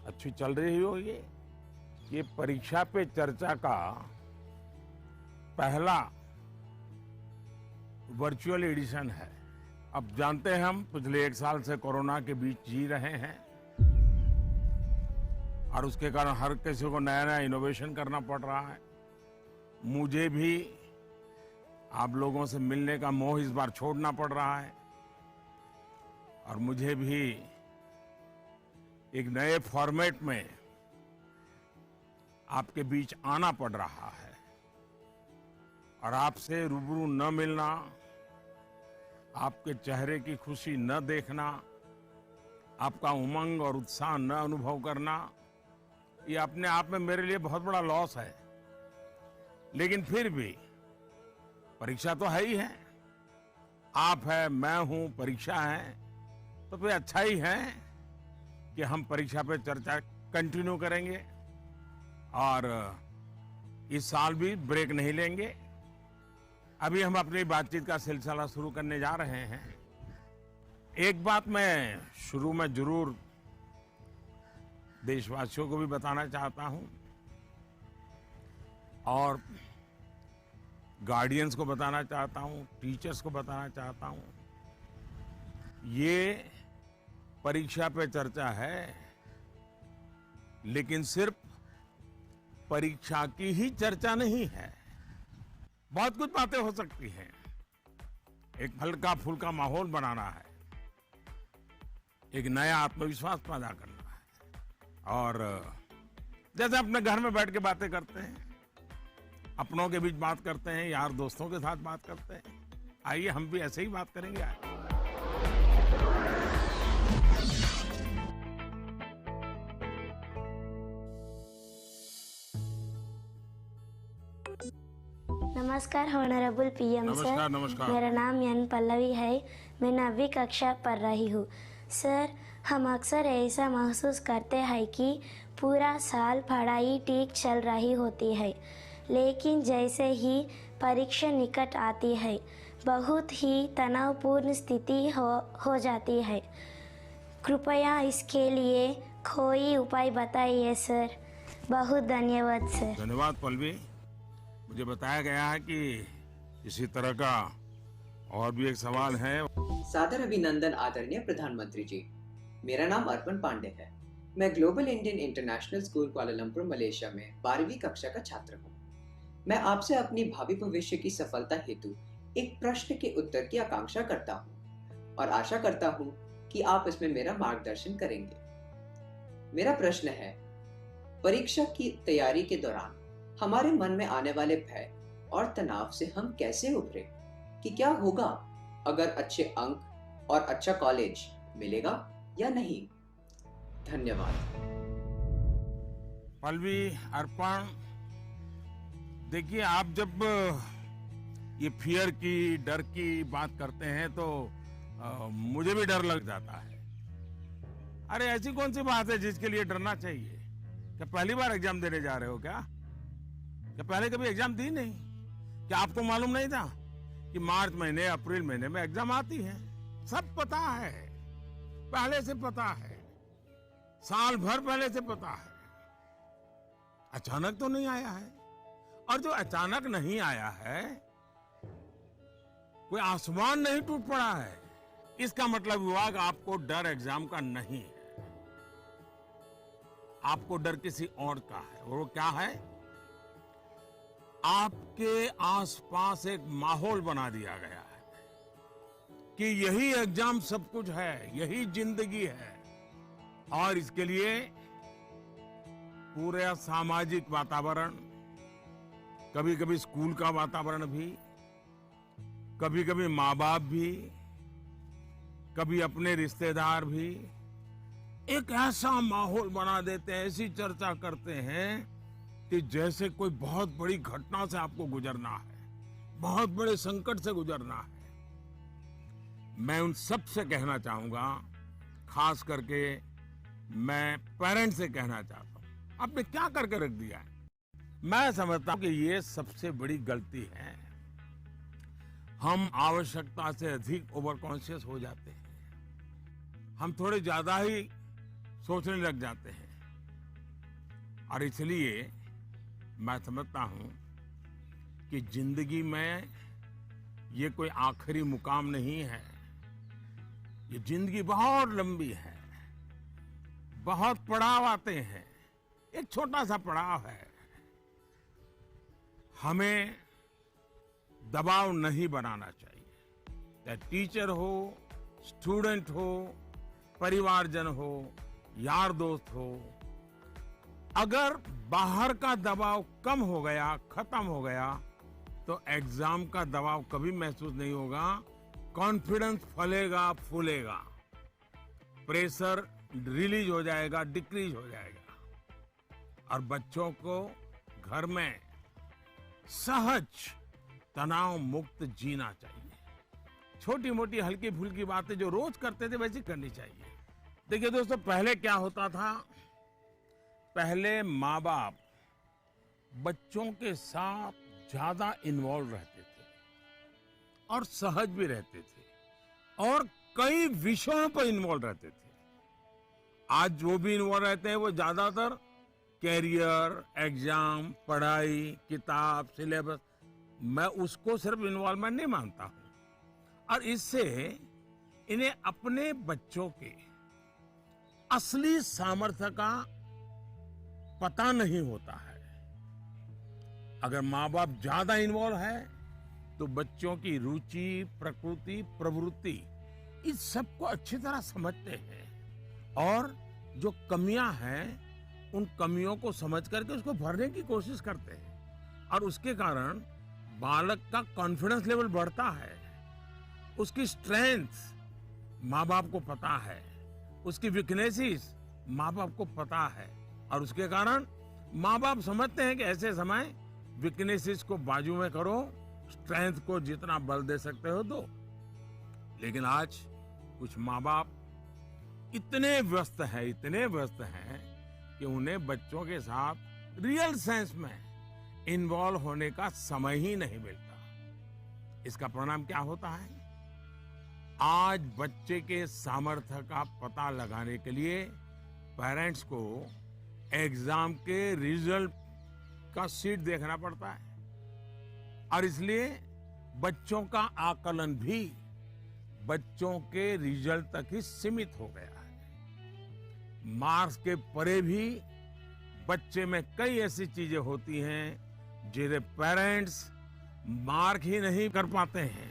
अच्छी चल रही हो ये परीक्षा पे चर्चा का पहला वर्चुअल एडिशन है। अब जानते हैं हम पिछले 1 साल से कोरोना के बीच जी रहे हैं और उसके कारण हर किसी को नया नया इनोवेशन करना पड़ रहा है। मुझे भी आप लोगों से मिलने का मोह इस बार छोड़ना पड़ रहा है और मुझे भी एक नए फॉर्मेट में आपके बीच आना पड़ रहा है और आपसे रूबरू न मिलना, आपके चेहरे की खुशी न देखना, आपका उमंग और उत्साह न अनुभव करना, ये अपने आप में मेरे लिए बहुत बड़ा लॉस है। लेकिन फिर भी परीक्षा तो है ही है, आप है, मैं हूं, परीक्षा है, तो फिर अच्छा ही है कि हम परीक्षा पे चर्चा कंटिन्यू करेंगे और इस साल भी ब्रेक नहीं लेंगे। अभी हम अपनी बातचीत का सिलसिला शुरू करने जा रहे हैं। एक बात मैं शुरू में जरूर देशवासियों को भी बताना चाहता हूं और गार्डियंस को बताना चाहता हूं, टीचर्स को बताना चाहता हूं। ये परीक्षा पे चर्चा है, लेकिन सिर्फ परीक्षा की ही चर्चा नहीं है। बहुत कुछ बातें हो सकती हैं। एक हल्का फुल्का माहौल बनाना है, एक नया आत्मविश्वास पैदा करना है और जैसे अपने घर में बैठ के बातें करते हैं, अपनों के बीच बात करते हैं, यार दोस्तों के साथ बात करते हैं, आइए हम भी ऐसे ही बात करेंगे आज। नमस्कार ऑनरेबल पीएम सर। नमस्कार नमस्कार। मेरा नाम एन पल्लवी है। मैं 9वीं कक्षा पढ़ रही हूँ। सर, हम अक्सर ऐसा महसूस करते हैं कि पूरा साल पढ़ाई ठीक चल रही होती है, लेकिन जैसे ही परीक्षा निकट आती है बहुत ही तनावपूर्ण स्थिति हो जाती है। कृपया इसके लिए कोई उपाय बताइए सर। बहुत धन्यवाद सर। धन्यवाद पल्लवी। मुझे बताया गया है कि इसी तरह का और भी एक सवाल है। सादर अभिनंदन आदरणीय प्रधानमंत्री जी। मेरा नाम अर्पण पांडे है। मैं global Indian international school Kuala Lumpur Malaysia में 12वीं कक्षा का छात्र हूँ। मैं आपसे अपनी भावी भविष्य की सफलता हेतु एक प्रश्न के उत्तर की आकांक्षा करता हूँ और आशा करता हूँ कि आप इसमें मेरा मार्गदर्शन करेंगे। मेरा प्रश्न है, परीक्षा की तैयारी के दौरान हमारे मन में आने वाले भय और तनाव से हम कैसे उभरे? कि क्या होगा अगर अच्छे अंक और अच्छा कॉलेज मिलेगा या नहीं? धन्यवाद। पल्लवी, अर्पण, देखिए आप जब ये फियर की, डर की बात करते हैं तो मुझे भी डर लग जाता है। अरे ऐसी कौन सी बात है जिसके लिए डरना चाहिए? क्या पहली बार एग्जाम देने जा रहे हो क्या पहले कभी एग्जाम दी नहीं? क्या आपको मालूम नहीं था कि मार्च महीने, अप्रैल महीने में एग्जाम आती है? सब पता है, पहले से पता है, साल भर पहले से पता है। अचानक तो नहीं आया है, और जो अचानक नहीं आया है, कोई आसमान नहीं टूट पड़ा है। इसका मतलब हुआ कि आपको डर एग्जाम का नहीं है, आपको डर किसी और का है। और वो क्या है? आपके आसपास एक माहौल बना दिया गया है कि यही एग्जाम सब कुछ है, यही जिंदगी है। और इसके लिए पूरा सामाजिक वातावरण, कभी कभी स्कूल का वातावरण भी, कभी कभी माँ बाप भी, कभी अपने रिश्तेदार भी एक ऐसा माहौल बना देते हैं, ऐसी चर्चा करते हैं कि जैसे कोई बहुत बड़ी घटना से आपको गुजरना है, बहुत बड़े संकट से गुजरना है। मैं उन सब से कहना चाहूंगा, खास करके मैं पेरेंट्स से कहना चाहता हूं, आपने क्या करके रख दिया है? मैं समझता हूं कि ये सबसे बड़ी गलती है। हम आवश्यकता से अधिक ओवर कॉन्शियस हो जाते हैं, हम थोड़े ज्यादा ही सोचने लग जाते हैं। और इसलिए मैं समझता हूं कि जिंदगी में ये कोई आखिरी मुकाम नहीं है। ये जिंदगी बहुत लंबी है, बहुत पड़ाव आते हैं। एक छोटा सा पड़ाव है। हमें दबाव नहीं बनाना चाहिए। चाहे टीचर हो, स्टूडेंट हो, परिवारजन हो, यार दोस्त हो, अगर बाहर का दबाव कम हो गया, खत्म हो गया, तो एग्जाम का दबाव कभी महसूस नहीं होगा। कॉन्फिडेंस फलेगा, फूलेगा, प्रेशर रिलीज हो जाएगा, डिक्रीज हो जाएगा, और बच्चों को घर में सहज तनाव मुक्त जीना चाहिए। छोटी मोटी हल्की फुल्की बातें जो रोज करते थे वैसी करनी चाहिए। देखिए दोस्तों, पहले क्या होता था, पहले माँ बाप बच्चों के साथ ज्यादा इन्वॉल्व रहते थे और सहज भी रहते थे और कई विषयों पर इन्वॉल्व रहते थे। आज जो भी इन्वॉल्व रहते हैं वो ज्यादातर कैरियर, एग्जाम, पढ़ाई, किताब, सिलेबस, मैं उसको सिर्फ इन्वॉल्वमेंट नहीं मानता हूं। और इससे इन्हें अपने बच्चों के असली सामर्थ्य का पता नहीं होता है। अगर माँ बाप ज्यादा इन्वॉल्व है तो बच्चों की रुचि, प्रकृति, प्रवृत्ति, इस सब को अच्छी तरह समझते हैं और जो कमियां हैं उन कमियों को समझ करके उसको भरने की कोशिश करते हैं। और उसके कारण बालक का कॉन्फिडेंस लेवल बढ़ता है, उसकी स्ट्रेंथ माँ बाप को पता है, उसकी वीकनेसेस माँ बाप को पता है, और उसके कारण माँ बाप समझते हैं कि ऐसे समय वीकनेसेस को बाजू में करो, स्ट्रेंथ को जितना बल दे सकते हो दो। लेकिन आज कुछ माँ बाप इतने व्यस्त हैं कि उन्हें बच्चों के साथ रियल सेंस में इन्वॉल्व होने का समय ही नहीं मिलता। इसका परिणाम क्या होता है, आज बच्चे के सामर्थ्य का पता लगाने के लिए पेरेंट्स को एग्जाम के रिजल्ट का शीट देखना पड़ता है, और इसलिए बच्चों का आकलन भी बच्चों के रिजल्ट तक ही सीमित हो गया है। मार्क्स के परे भी बच्चे में कई ऐसी चीजें होती हैं जिन्हें पेरेंट्स मार्क ही नहीं कर पाते हैं।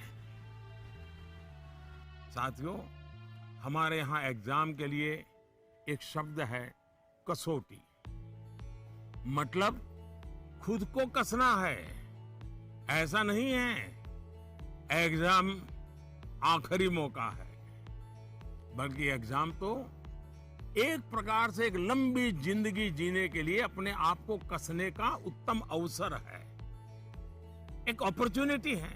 साथियों, हमारे यहाँ एग्जाम के लिए एक शब्द है कसौटी। मतलब खुद को कसना है। ऐसा नहीं है एग्जाम आखिरी मौका है, बल्कि एग्जाम तो एक प्रकार से एक लंबी जिंदगी जीने के लिए अपने आप को कसने का उत्तम अवसर है, एक अपॉर्चुनिटी है।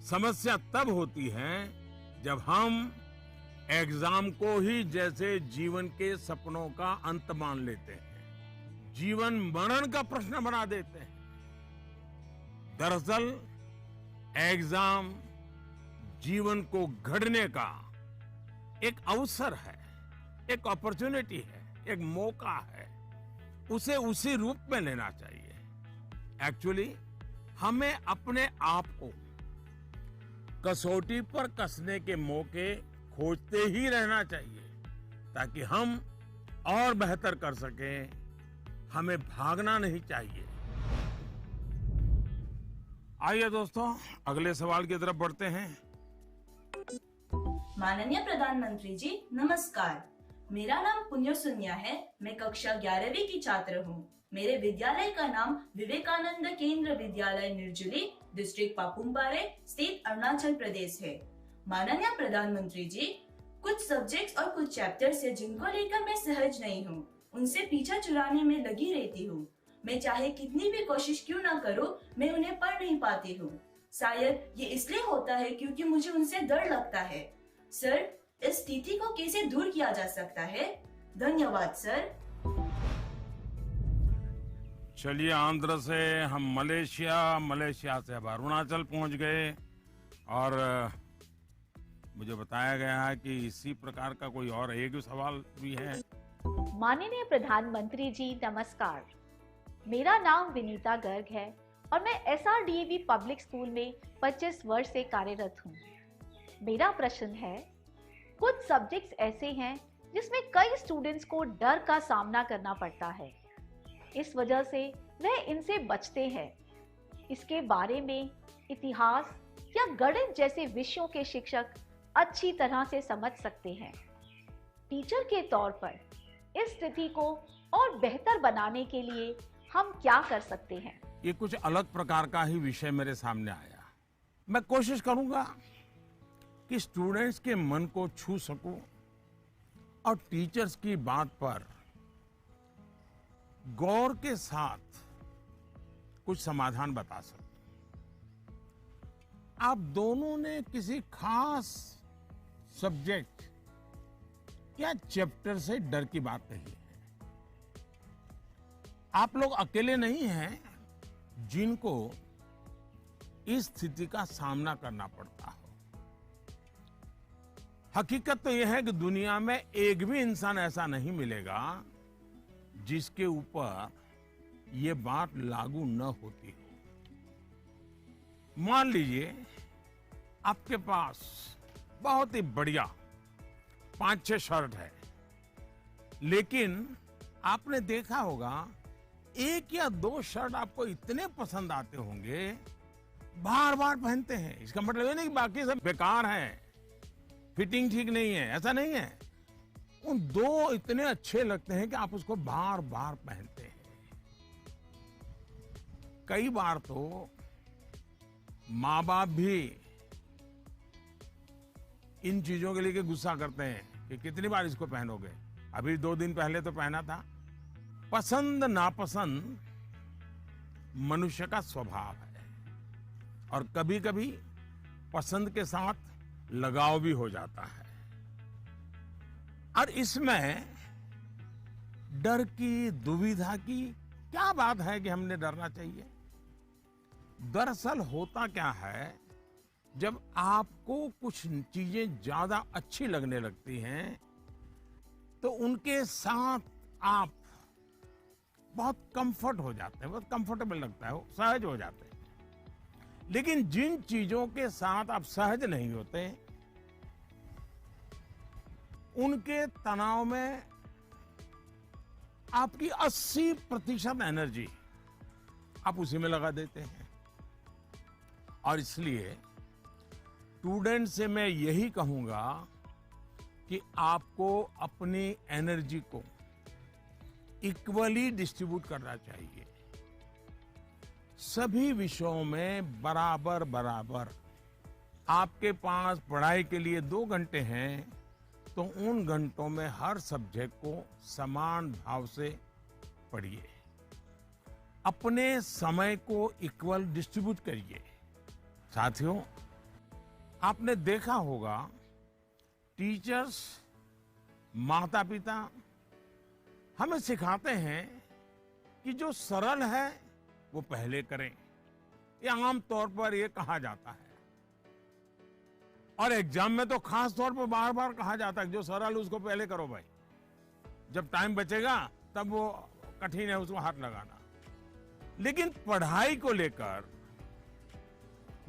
समस्या तब होती है जब हम एग्जाम को ही जैसे जीवन के सपनों का अंत मान लेते हैं, जीवन मरण का प्रश्न बना देते हैं। दरअसल एग्जाम जीवन को गढ़ने का एक अवसर है, एक अपॉर्चुनिटी है, एक मौका है। उसे उसी रूप में लेना चाहिए। एक्चुअली हमें अपने आप को कसौटी पर कसने के मौके खोजते ही रहना चाहिए, ताकि हम और बेहतर कर सकें। हमें भागना नहीं चाहिए। आइए दोस्तों, अगले सवाल की तरफ बढ़ते हैं। माननीय प्रधानमंत्री जी, नमस्कार। मेरा नाम पुण्य सुन्या है। मैं कक्षा 11वीं की छात्र हूँ। मेरे विद्यालय का नाम विवेकानंद केंद्र विद्यालय निर्जुली, डिस्ट्रिक्ट पापुमपारे, स्टेट अरुणाचल प्रदेश है। माननीय प्रधानमंत्री जी, कुछ सब्जेक्ट्स और कुछ चैप्टर्स है जिनको लेकर मैं सहज नहीं हूँ। उनसे पीछा छुड़ाने में लगी रहती हूँ। मैं चाहे कितनी भी कोशिश क्यों ना करूँ, मैं उन्हें पढ़ नहीं पाती हूँ। शायद ये इसलिए होता है क्योंकि मुझे उनसे डर लगता है। सर, इस स्थिति को कैसे दूर किया जा सकता है? धन्यवाद सर। चलिए, आंध्र से हम मलेशिया से अब अरुणाचल पहुंच गए, और मुझे बताया गया है कि इसी प्रकार का कोई और एक सवाल भी है। माननीय प्रधानमंत्री जी नमस्कार। मेरा नाम विनीता गर्ग है और मैं SRDAV पब्लिक स्कूल में 25 वर्ष से कार्यरत हूँ। मेरा प्रश्न है, कुछ सब्जेक्ट्स ऐसे हैं जिसमें कई स्टूडेंट्स को डर का सामना करना पड़ता है, इस वजह से वह इनसे बचते हैं। इसके बारे में इतिहास या गणित जैसे विषयों के शिक्षक अच्छी तरह से समझ सकते हैं। टीचर के तौर पर इस स्थिति को और बेहतर बनाने के लिए हम क्या कर सकते हैं? ये कुछ अलग प्रकार का ही विषय मेरे सामने आया। मैं कोशिश करूंगा कि स्टूडेंट्स के मन को छू सकूं और टीचर्स की बात पर गौर के साथ कुछ समाधान बता सकूं। आप दोनों ने किसी खास सब्जेक्ट या चैप्टर से डर की बात कही है। आप लोग अकेले नहीं हैं जिनको इस स्थिति का सामना करना पड़ता हो। हकीकत तो यह है कि दुनिया में एक भी इंसान ऐसा नहीं मिलेगा जिसके ऊपर ये बात लागू न होती हो। मान लीजिए आपके पास बहुत ही बढ़िया 5-6 शर्ट है, लेकिन आपने देखा होगा एक या 2 शर्ट आपको इतने पसंद आते होंगे, बार बार पहनते हैं। इसका मतलब ये नहीं कि बाकी सब बेकार हैं, फिटिंग ठीक नहीं है, ऐसा नहीं है। उन 2 इतने अच्छे लगते हैं कि आप उसको बार बार पहनते हैं। कई बार तो माँ बाप भी इन चीजों के लिए गुस्सा करते हैं कि कितनी बार इसको पहनोगे। अभी 2 दिन पहले तो पहना था। पसंद नापसंद मनुष्य का स्वभाव है और कभी कभी पसंद के साथ लगाव भी हो जाता है। और इसमें डर की, दुविधा की क्या बात है कि हमने डरना चाहिए? दरअसल होता क्या है, जब आपको कुछ चीजें ज्यादा अच्छी लगने लगती हैं तो उनके साथ आप बहुत कंफर्ट हो जाते हैं, बहुत कंफर्टेबल लगता है, सहज हो जाते हैं। लेकिन जिन चीजों के साथ आप सहज नहीं होते, उनके तनाव में आपकी 80% एनर्जी आप उसी में लगा देते हैं। और इसलिए स्टूडेंट से मैं यही कहूंगा कि आपको अपनी एनर्जी को इक्वली डिस्ट्रीब्यूट करना चाहिए। सभी विषयों में बराबर बराबर। आपके पास पढ़ाई के लिए 2 घंटे हैं तो उन घंटों में हर सब्जेक्ट को समान भाव से पढ़िए। अपने समय को इक्वल डिस्ट्रीब्यूट करिए। साथियों, आपने देखा होगा टीचर्स, माता पिता हमें सिखाते हैं कि जो सरल है वो पहले करें। ये आम तौर पर ये कहा जाता है और एग्जाम में तो खास तौर पर बार बार कहा जाता है जो सरल उसको पहले करो भाई, जब टाइम बचेगा तब वो कठिन है उसको हाथ लगाना। लेकिन पढ़ाई को लेकर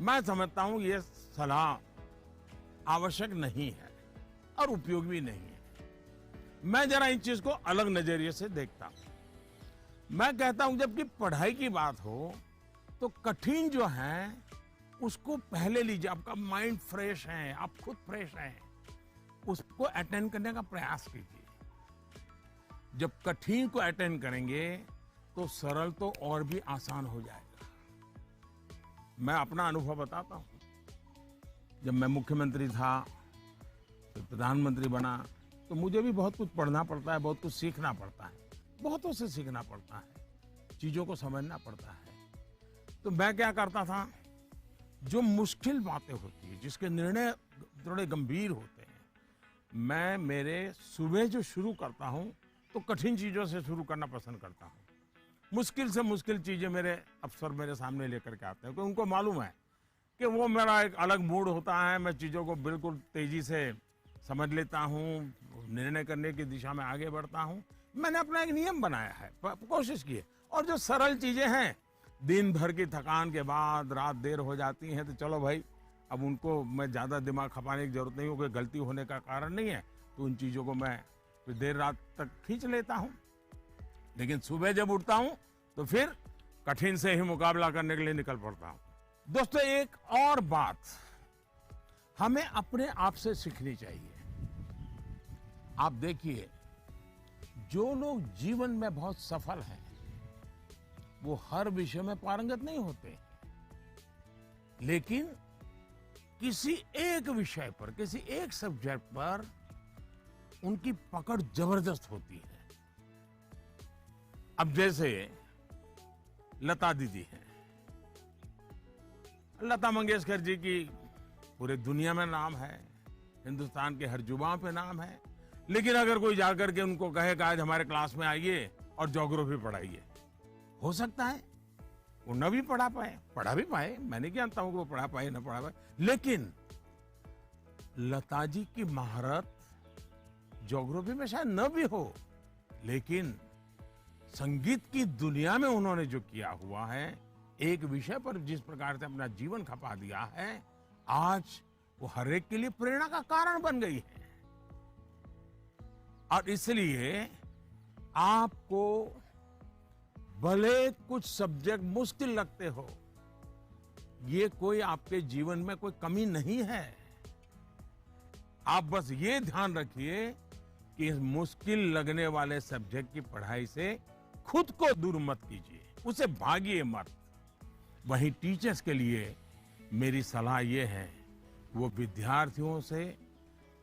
मैं समझता हूं ये सलाह आवश्यक नहीं है और उपयोगी भी नहीं है। मैं जरा इस चीज को अलग नजरिए से देखता हूं। मैं कहता हूं जबकि पढ़ाई की बात हो तो कठिन जो है उसको पहले लीजिए। आपका माइंड फ्रेश है, आप खुद फ्रेश हैं, उसको अटेंड करने का प्रयास कीजिए। जब कठिन को अटेंड करेंगे तो सरल तो और भी आसान हो जाएगा। मैं अपना अनुभव बताता हूं। जब मैं मुख्यमंत्री था, फिर प्रधानमंत्री बना, तो मुझे भी बहुत कुछ पढ़ना पड़ता है, बहुत कुछ सीखना पड़ता है, बहुतों से सीखना पड़ता है, चीजों को समझना पड़ता है। तो मैं क्या करता था, जो मुश्किल बातें होती है, जिसके निर्णय थोड़े गंभीर होते हैं, मैं मेरे सुबह जो शुरू करता हूं तो कठिन चीजों से शुरू करना पसंद करता हूं। मुश्किल से मुश्किल चीजें मेरे अफसर मेरे सामने लेकर के आते हैं, क्योंकि उनको मालूम है कि वो मेरा एक अलग मूड होता है। मैं चीजों को बिल्कुल तेजी से समझ लेता हूं, निर्णय करने की दिशा में आगे बढ़ता हूं। मैंने अपना एक नियम बनाया है, कोशिश की है। और जो सरल चीजें हैं, दिन भर की थकान के बाद रात देर हो जाती है, तो चलो भाई अब उनको मैं ज्यादा दिमाग खपाने की जरूरत नहीं हो, कोई गलती होने का कारण नहीं है, तो उन चीजों को मैं फिर देर रात तक खींच लेता हूं। लेकिन सुबह जब उठता हूं तो फिर कठिन से ही मुकाबला करने के लिए निकल पड़ता हूं। दोस्तों, एक और बात हमें अपने आप से सीखनी चाहिए। आप देखिए, जो लोग जीवन में बहुत सफल हैं, वो हर विषय में पारंगत नहीं होते, लेकिन किसी एक विषय पर, किसी एक सब्जेक्ट पर उनकी पकड़ जबरदस्त होती है। अब जैसे लता दीदी हैं, लता मंगेशकर जी की पूरे दुनिया में नाम है, हिंदुस्तान के हर जुबान पे नाम है, लेकिन अगर कोई जाकर के उनको कहेगा आज हमारे क्लास में आइए और ज्योग्राफी पढ़ाइए, हो सकता है वो न भी पढ़ा भी पाए, मैं नहीं जानता हूं कि वो पढ़ा पाए न पढ़ा पाए, लेकिन लता जी की महारत ज्योग्राफी में शायद न भी हो, लेकिन संगीत की दुनिया में उन्होंने जो किया हुआ है, एक विषय पर जिस प्रकार से अपना जीवन खपा दिया है, आज वो हर एक के लिए प्रेरणा का कारण बन गई है। और इसलिए आपको भले कुछ सब्जेक्ट मुश्किल लगते हो, ये कोई आपके जीवन में कोई कमी नहीं है। आप बस ये ध्यान रखिए कि इस मुश्किल लगने वाले सब्जेक्ट की पढ़ाई से खुद को दूर मत कीजिए, उसे भागिए मत। वहीं टीचर्स के लिए मेरी सलाह ये है, वो विद्यार्थियों से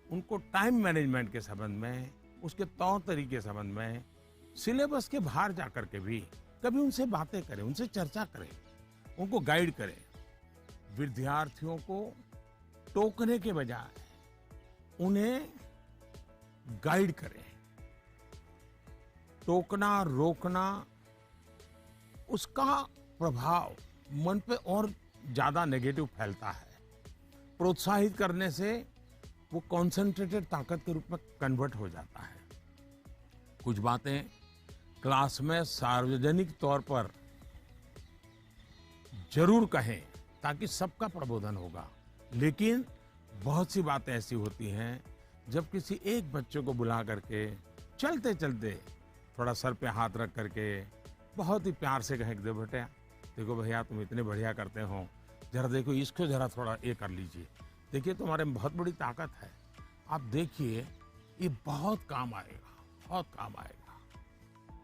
उनको टाइम मैनेजमेंट के संबंध में, उसके तौर तरीके संबंध में, सिलेबस के बाहर जाकर के भी कभी उनसे बातें करें, उनसे चर्चा करें, उनको गाइड करें। विद्यार्थियों को टोकने के बजाय उन्हें गाइड करें। टोकना, रोकना, उसका प्रभाव मन पे और ज्यादा नेगेटिव फैलता है। प्रोत्साहित करने से वो कॉन्सेंट्रेटेड ताकत के रूप में कन्वर्ट हो जाता है। कुछ बातें क्लास में सार्वजनिक तौर पर जरूर कहें ताकि सबका प्रबोधन होगा, लेकिन बहुत सी बातें ऐसी होती हैं जब किसी एक बच्चे को बुला करके चलते चलते थोड़ा सर पे हाथ रख करके बहुत ही प्यार से कहें, दे बेटा, देखो भैया तुम इतने बढ़िया करते हो, जरा देखो इसको जरा थोड़ा ये कर लीजिए, देखिए तुम्हारे में बहुत बड़ी ताकत है, आप देखिए ये बहुत काम आएगा, बहुत काम आएगा।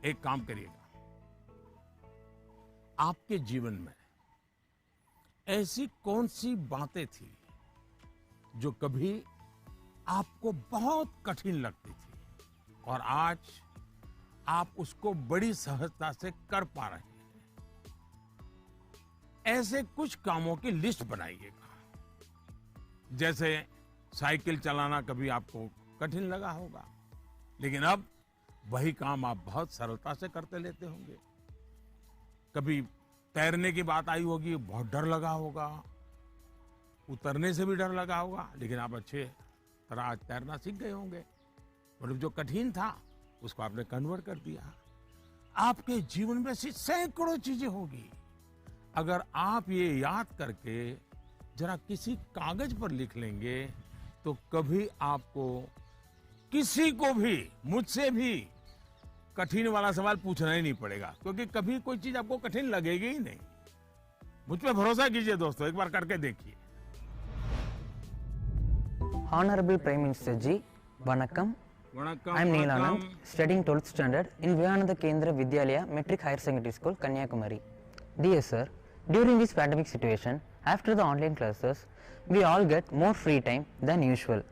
एक काम करिएगा, आपके जीवन में ऐसी कौन सी बातें थी जो कभी आपको बहुत कठिन लगती थी और आज आप उसको बड़ी सहजता से कर पा रहे हैं? ऐसे कुछ कामों की लिस्ट बनाइएगा। जैसे साइकिल चलाना कभी आपको कठिन लगा होगा, लेकिन अब वही काम आप बहुत सरलता से करते लेते होंगे। कभी तैरने की बात आई होगी, बहुत डर लगा होगा, उतरने से भी डर लगा होगा, लेकिन आप अच्छे तरह आज तैरना सीख गए होंगे। मतलब जो कठिन था उसको आपने कन्वर्ट कर दिया। आपके जीवन में ऐसी सैकड़ों चीजें होगी, अगर आप ये याद करके जरा किसी कागज पर लिख लेंगे तो कभी आपको किसी को भी, मुझसे भी कठिन वाला सवाल पूछना ही नहीं पड़ेगा, क्योंकि कभी कोई चीज आपको कठिन लगेगी ही नहीं। मुझ पे भरोसा कीजिए दोस्तों, एक बार करके देखिए। Honorable Prime Minister Ji, Vanakkam. I am Neelanand, studying 12th standard in Vivekananda Kendra Vidyalaya Metric Higher Secondary School, Kanyakumari. Dear sir, during this pandemic situation, after the online classes, we all get more free time than usual.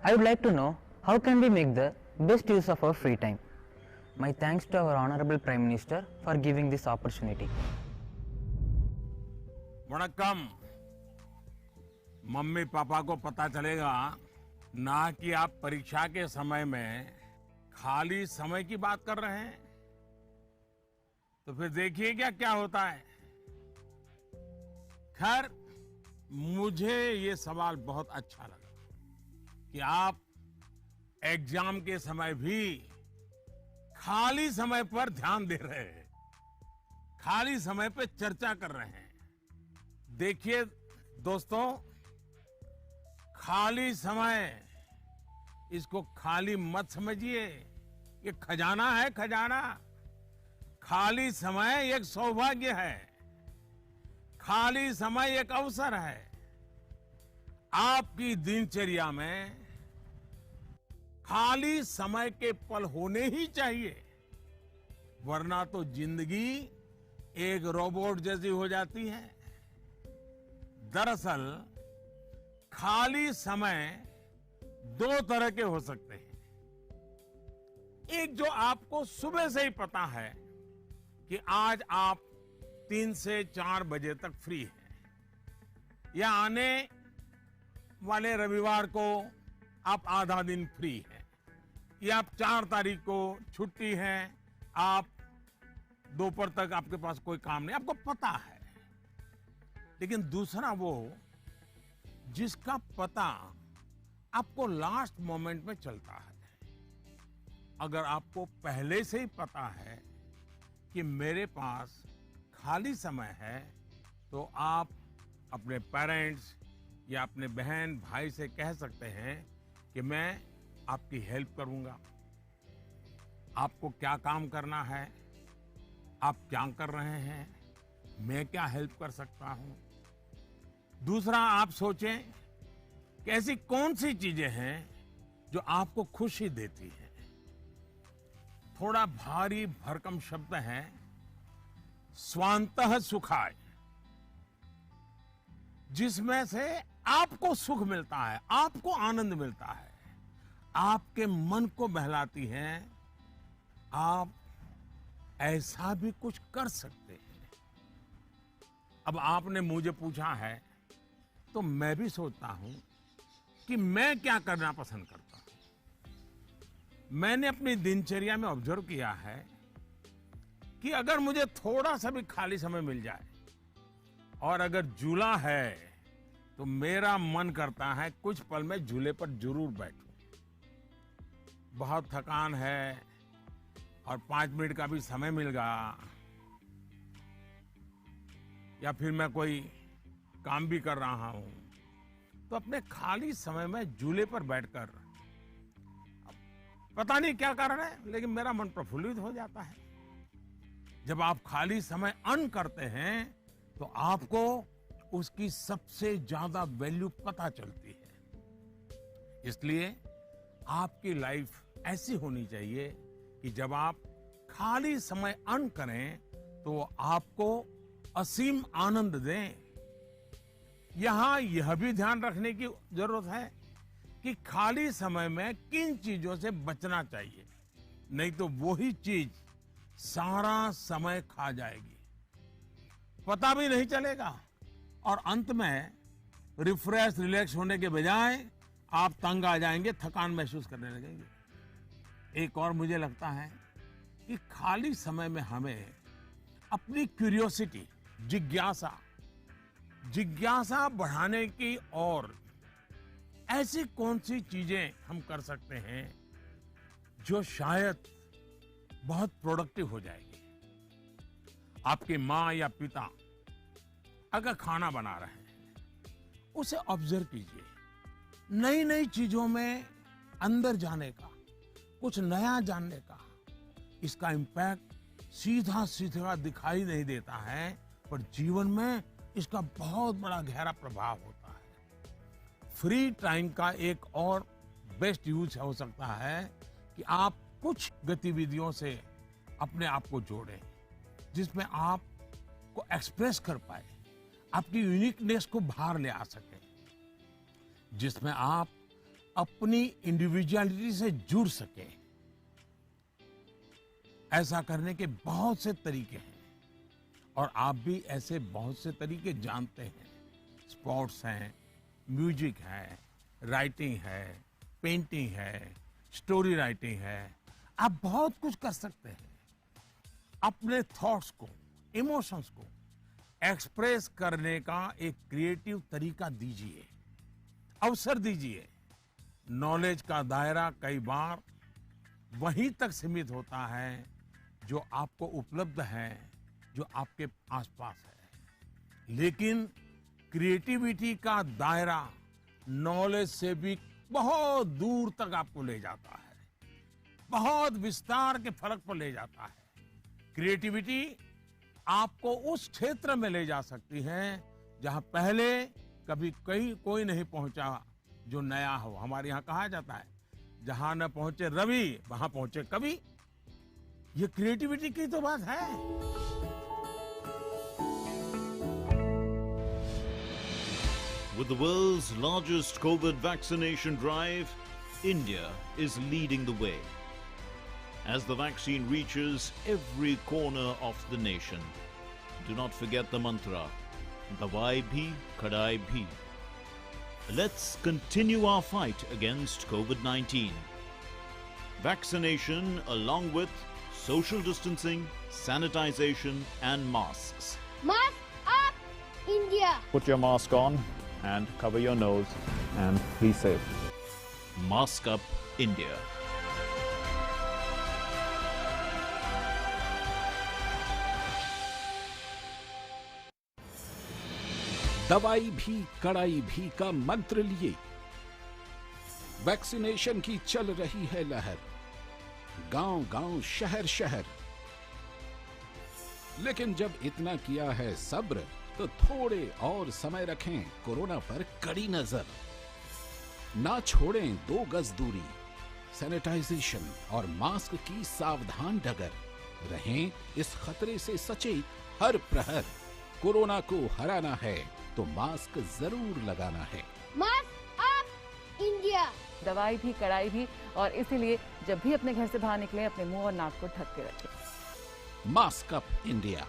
I would like to know how can we make the best use of our free time. My thanks to our Honorable Prime Minister for giving this opportunity. वणक्कम। Mummy पापा को पता चलेगा ना कि आप परीक्षा के समय में खाली समय की बात कर रहे हैं, तो फिर देखिए क्या क्या होता है। खैर, मुझे ये सवाल बहुत अच्छा लगा कि आप एग्जाम के समय भी खाली समय पर ध्यान दे रहे हैं, खाली समय पे चर्चा कर रहे हैं। देखिए दोस्तों, खाली समय, इसको खाली मत समझिए। ये खजाना है, खजाना। खाली समय एक सौभाग्य है, खाली समय एक अवसर है। आपकी दिनचर्या में खाली समय के पल होने ही चाहिए, वरना तो जिंदगी एक रोबोट जैसी हो जाती है। दरअसल खाली समय दो तरह के हो सकते हैं। एक जो आपको सुबह से ही पता है कि आज आप 3 से 4 बजे तक फ्री हैं, या आने वाले रविवार को आप आधा दिन फ्री हैं, या आप 4 तारीख को छुट्टी है, आप दोपहर तक आपके पास कोई काम नहीं, आपको पता है। लेकिन दूसरा वो जिसका पता आपको लास्ट मोमेंट में चलता है। अगर आपको पहले से ही पता है कि मेरे पास खाली समय है, तो आप अपने पेरेंट्स या अपने बहन भाई से कह सकते हैं कि मैं आपकी हेल्प करूंगा। आपको क्या काम करना है, आप क्या कर रहे हैं, मैं क्या हेल्प कर सकता हूं। दूसरा, आप सोचें कि ऐसी कौन सी चीजें हैं जो आपको खुशी देती हैं। थोड़ा भारी भरकम शब्द है स्वांतः सुखाय, जिसमें से आपको सुख मिलता है, आपको आनंद मिलता है, आपके मन को बहलाती हैं। आप ऐसा भी कुछ कर सकते हैं। अब आपने मुझे पूछा है तो मैं भी सोचता हूं कि मैं क्या करना पसंद करता हूं। मैंने अपनी दिनचर्या में ऑब्जर्व किया है कि अगर मुझे थोड़ा सा भी खाली समय मिल जाए और अगर झूला है तो मेरा मन करता है कुछ पल में झूले पर जरूर बैठूं। बहुत थकान है और 5 मिनट का भी समय मिल गया, या फिर मैं कोई काम भी कर रहा हूं, तो अपने खाली समय में झूले पर बैठकर, पता नहीं क्या कारण है, लेकिन मेरा मन प्रफुल्लित हो जाता है। जब आप खाली समय अर्न करते हैं तो आपको उसकी सबसे ज्यादा वैल्यू पता चलती है। इसलिए आपकी लाइफ ऐसी होनी चाहिए कि जब आप खाली समय अर्न करें तो आपको असीम आनंद दें। यहां यह भी ध्यान रखने की जरूरत है कि खाली समय में किन चीजों से बचना चाहिए, नहीं तो वही चीज सारा समय खा जाएगी, पता भी नहीं चलेगा, और अंत में रिफ्रेश रिलैक्स होने के बजाय आप तंग आ जाएंगे, थकान महसूस करने लगेंगे। एक और मुझे लगता है कि खाली समय में हमें अपनी क्यूरियोसिटी, जिज्ञासा बढ़ाने की और ऐसी कौन सी चीजें हम कर सकते हैं जो शायद बहुत प्रोडक्टिव हो जाएगी। आपकी माँ या पिता अगर खाना बना रहे हैं, उसे ऑब्जर्व कीजिए। नई नई चीजों में अंदर जाने का, कुछ नया जानने का, इसका इम्पैक्ट सीधा सीधा दिखाई नहीं देता है, पर जीवन में इसका बहुत बड़ा गहरा प्रभाव होता है। फ्री टाइम का एक और बेस्ट यूज हो सकता है कि आप कुछ गतिविधियों से अपने आप को जोड़ें, जिसमें आप को एक्सप्रेस कर पाए, आपकी यूनिकनेस को बाहर ले आ सके, जिसमें आप अपनी इंडिविजुअलिटी से जुड़ सके। ऐसा करने के बहुत से तरीके हैं और आप भी ऐसे बहुत से तरीके जानते हैं। स्पोर्ट्स हैं, म्यूजिक है, राइटिंग है, पेंटिंग है, स्टोरी राइटिंग है, आप बहुत कुछ कर सकते हैं। अपने थॉट्स को, इमोशंस को एक्सप्रेस करने का एक क्रिएटिव तरीका दीजिए, अवसर दीजिए। नॉलेज का दायरा कई बार वहीं तक सीमित होता है जो आपको उपलब्ध है, जो आपके आसपास है। लेकिन क्रिएटिविटी का दायरा नॉलेज से भी बहुत दूर तक आपको ले जाता है, बहुत विस्तार के फलक पर ले जाता है। क्रिएटिविटी आपको उस क्षेत्र में ले जा सकती है जहां पहले कभी कोई नहीं पहुंचा जो नया हो। हमारे यहाँ कहा जाता है, जहां न पहुंचे रवि वहां पहुंचे कवि। ये क्रिएटिविटी की तो बात है। With the world's largest COVID vaccination drive, India is leading the way. As the vaccine reaches every corner of the nation, do not forget the mantra, Dawai bhi, Kadai bhi. Let's continue our fight against COVID-19. Vaccination along with social distancing, sanitization and masks. Mask up, India! Put your mask on and cover your nose and be safe. Mask Up India. दवाई भी कड़ाई भी का मंत्र लिए vaccination की चल रही है लहर, गांव-गांव, शहर-शहर। लेकिन जब इतना किया है सब्र, तो थोड़े और समय रखें कोरोना पर कड़ी नजर। ना छोड़ें 2 गज दूरी, सैनिटाइजेशन और मास्क की सावधान डगर। रहें इस खतरे से सचेत हर प्रहर। कोरोना को हराना है तो मास्क जरूर लगाना है। Mask up, India! दवाई भी कड़ाई भी, और इसीलिए जब भी अपने घर से बाहर निकले अपने मुंह और नाक को ढक के रखें। Mask up India.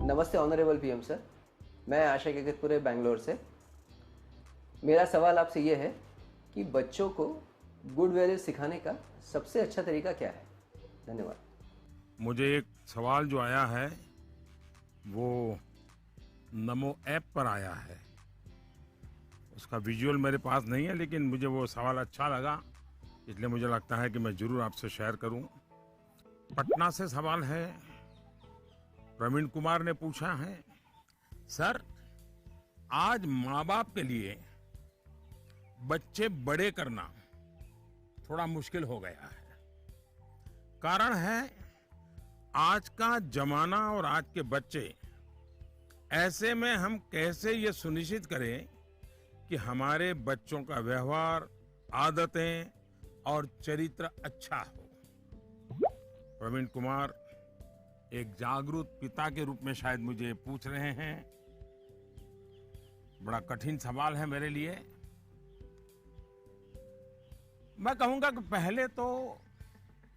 नमस्ते ऑनरेबल पीएम सर, मैं आशा केकतपुरे बेंगलोर से। मेरा सवाल आपसे ये है कि बच्चों को गुड वैल्यूज सिखाने का सबसे अच्छा तरीका क्या है? धन्यवाद। मुझे एक सवाल जो आया है वो नमो ऐप पर आया है। उसका विजुअल मेरे पास नहीं है, लेकिन मुझे वो सवाल अच्छा लगा, इसलिए मुझे लगता है कि मैं जरूर आपसे शेयर करूं। पटना से सवाल है, प्रवीण कुमार ने पूछा है, सर आज माँ बाप के लिए बच्चे बड़े करना थोड़ा मुश्किल हो गया है। कारण है आज का जमाना और आज के बच्चे। ऐसे में हम कैसे ये सुनिश्चित करें कि हमारे बच्चों का व्यवहार, आदतें और चरित्र अच्छा हो। प्रवीण कुमार एक जागरूक पिता के रूप में शायद मुझे पूछ रहे हैं। बड़ा कठिन सवाल है मेरे लिए। मैं कहूंगा कि पहले तो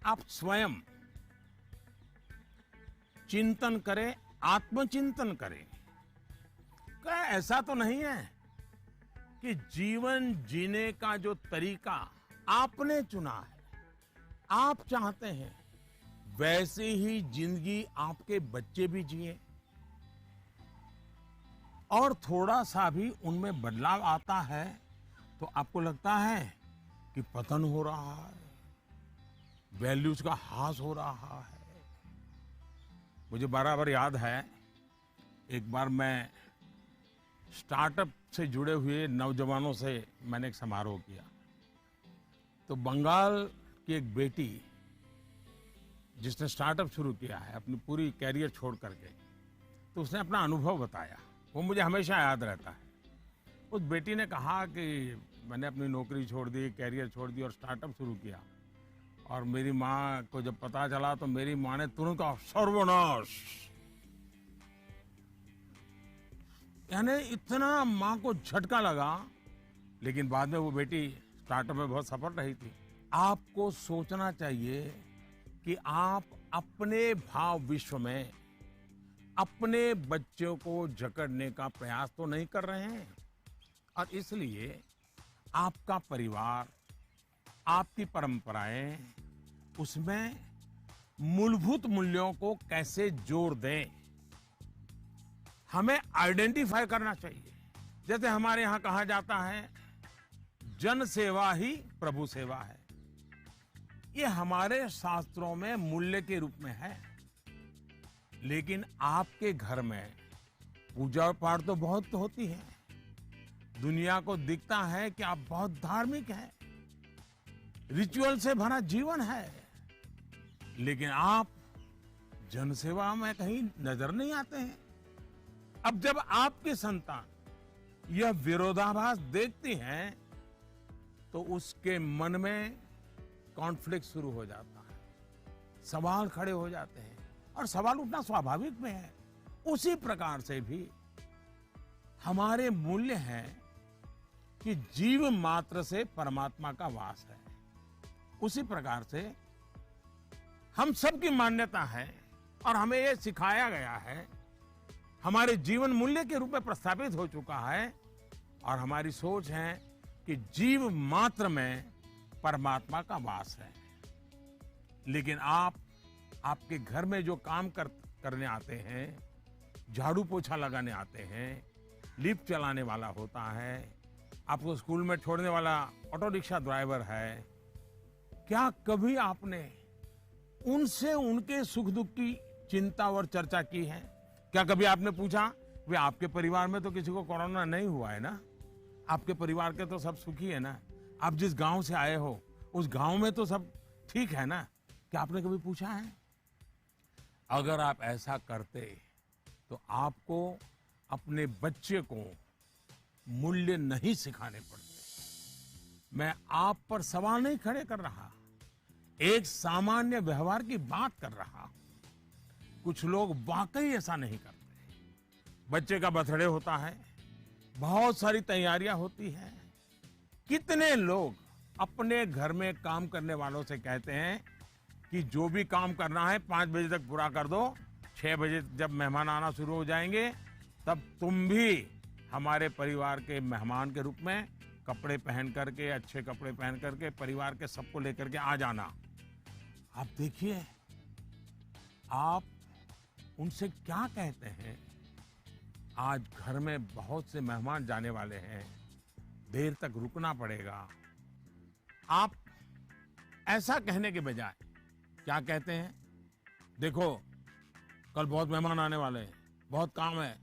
आप स्वयं चिंतन करें, आत्मचिंतन करें। क्या ऐसा तो नहीं है कि जीवन जीने का जो तरीका आपने चुना है, आप चाहते हैं वैसे ही जिंदगी आपके बच्चे भी जिए? और थोड़ा सा भी उनमें बदलाव आता है तो आपको लगता है कि पतन हो रहा है, वैल्यूज का ह्रास हो रहा है। मुझे बराबर याद है, एक बार मैं स्टार्टअप से जुड़े हुए नौजवानों से मैंने एक समारोह किया। तो बंगाल की एक बेटी जिसने स्टार्टअप शुरू किया है अपनी पूरी कैरियर छोड़ करके, तो उसने अपना अनुभव बताया, वो मुझे हमेशा याद रहता है। उस बेटी ने कहा कि मैंने अपनी नौकरी छोड़ दी, कैरियर छोड़ दी और स्टार्टअप शुरू किया, और मेरी माँ को जब पता चला तो मेरी माँ ने तुरंत कहा सर्वनाश। यानी इतना माँ को झटका लगा, लेकिन बाद में वो बेटी स्टार्टअप में बहुत सफल रही थी। आपको सोचना चाहिए कि आप अपने भाव विश्व में अपने बच्चों को जकड़ने का प्रयास तो नहीं कर रहे हैं, और इसलिए आपका परिवार, आपकी परंपराएं, उसमें मूलभूत मूल्यों को कैसे जोड़ दें, हमें आइडेंटिफाई करना चाहिए। जैसे हमारे यहाँ कहा जाता है जन सेवा ही प्रभु सेवा है, ये हमारे शास्त्रों में मूल्य के रूप में है। लेकिन आपके घर में पूजा पाठ तो बहुत होती है, दुनिया को दिखता है कि आप बहुत धार्मिक हैं, रिचुअल से भरा जीवन है, लेकिन आप जनसेवा में कहीं नजर नहीं आते हैं। अब जब आपकी संतान यह विरोधाभास देखती हैं तो उसके मन में कॉन्फ्लिक्ट शुरू हो जाता है, सवाल खड़े हो जाते हैं, और सवाल उठना स्वाभाविक में है। उसी प्रकार से भी हमारे मूल्य हैं कि जीव मात्र से परमात्मा का वास है। उसी प्रकार से हम सबकी मान्यता है और हमें यह सिखाया गया है, हमारे जीवन मूल्य के रूप में प्रस्थापित हो चुका है, और हमारी सोच है कि जीव मात्र में परमात्मा का वास है। लेकिन आपके घर में जो काम करने आते हैं, झाड़ू पोछा लगाने आते हैं, लिफ्ट चलाने वाला होता है, आपको स्कूल में छोड़ने वाला ऑटो रिक्शा ड्राइवर है, क्या कभी आपने उनसे उनके सुख दुख की चिंता और चर्चा की है? क्या कभी आपने पूछा वे आपके परिवार में तो किसी को कोरोना नहीं हुआ है ना, आपके परिवार के तो सब सुखी है ना, आप जिस गांव से आए हो उस गांव में तो सब ठीक है ना? क्या आपने कभी पूछा है? अगर आप ऐसा करते तो आपको अपने बच्चे को मूल्य नहीं सिखाने पड़ते। मैं आप पर सवाल नहीं खड़े कर रहा, एक सामान्य व्यवहार की बात कर रहा हूं। कुछ लोग वाकई ऐसा नहीं करते। बच्चे का बर्थडे होता है, बहुत सारी तैयारियां होती हैं। कितने लोग अपने घर में काम करने वालों से कहते हैं कि जो भी काम करना है 5 बजे तक पूरा कर दो, 6 बजे जब मेहमान आना शुरू हो जाएंगे तब तुम भी हमारे परिवार के मेहमान के रूप में कपड़े पहन करके, अच्छे कपड़े पहन करके परिवार के सबको लेकर के आ जाना। आप देखिए आप उनसे क्या कहते हैं। आज घर में बहुत से मेहमान जाने वाले हैं, देर तक रुकना पड़ेगा। आप ऐसा कहने के बजाय क्या कहते हैं, देखो कल बहुत मेहमान आने वाले हैं, बहुत काम है,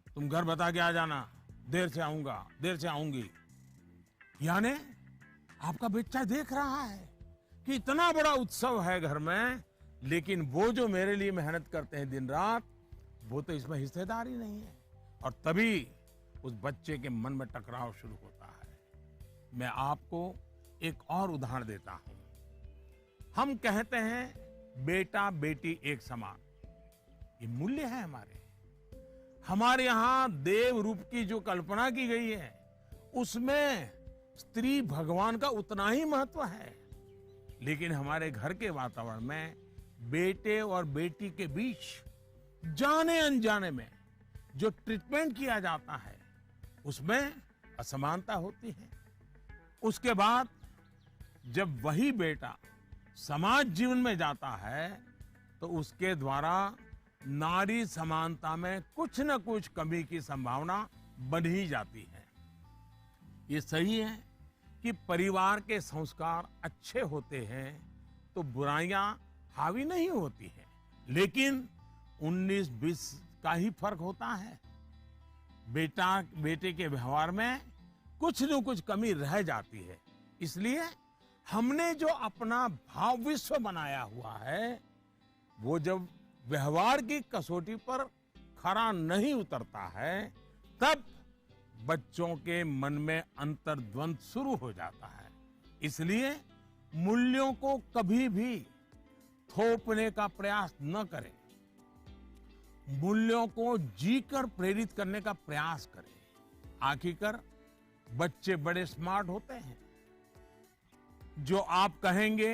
तुम घर बता के आ जाना, देर से आऊंगा, देर से आऊंगी। यानी आपका बच्चा देख रहा है कि इतना बड़ा उत्सव है घर में, लेकिन वो जो मेरे लिए मेहनत करते हैं दिन रात, वो तो इसमें हिस्सेदार ही नहीं है, और तभी उस बच्चे के मन में टकराव शुरू होता है। मैं आपको एक और उदाहरण देता हूं। हम कहते हैं बेटा बेटी एक समान, ये मूल्य है हमारे यहां देव रूप की जो कल्पना की गई है उसमें स्त्री भगवान का उतना ही महत्व है। लेकिन हमारे घर के वातावरण में बेटे और बेटी के बीच जाने अनजाने में जो ट्रीटमेंट किया जाता है उसमें असमानता होती है। उसके बाद जब वही बेटा समाज जीवन में जाता है तो उसके द्वारा नारी समानता में कुछ न कुछ कमी की संभावना बन ही जाती है। ये सही है कि परिवार के संस्कार अच्छे होते हैं तो बुराइयां हावी नहीं होती हैं, लेकिन 19-20 का ही फर्क होता है। बेटे के व्यवहार में कुछ न कुछ कमी रह जाती है। इसलिए हमने जो अपना भाव विश्व बनाया हुआ है वो जब व्यवहार की कसौटी पर खरा नहीं उतरता है तब बच्चों के मन में अंतर्द्वंद शुरू हो जाता है। इसलिए मूल्यों को कभी भी थोपने का प्रयास न करें, मूल्यों को जीकर प्रेरित करने का प्रयास करें। आखिरकार बच्चे बड़े स्मार्ट होते हैं। जो आप कहेंगे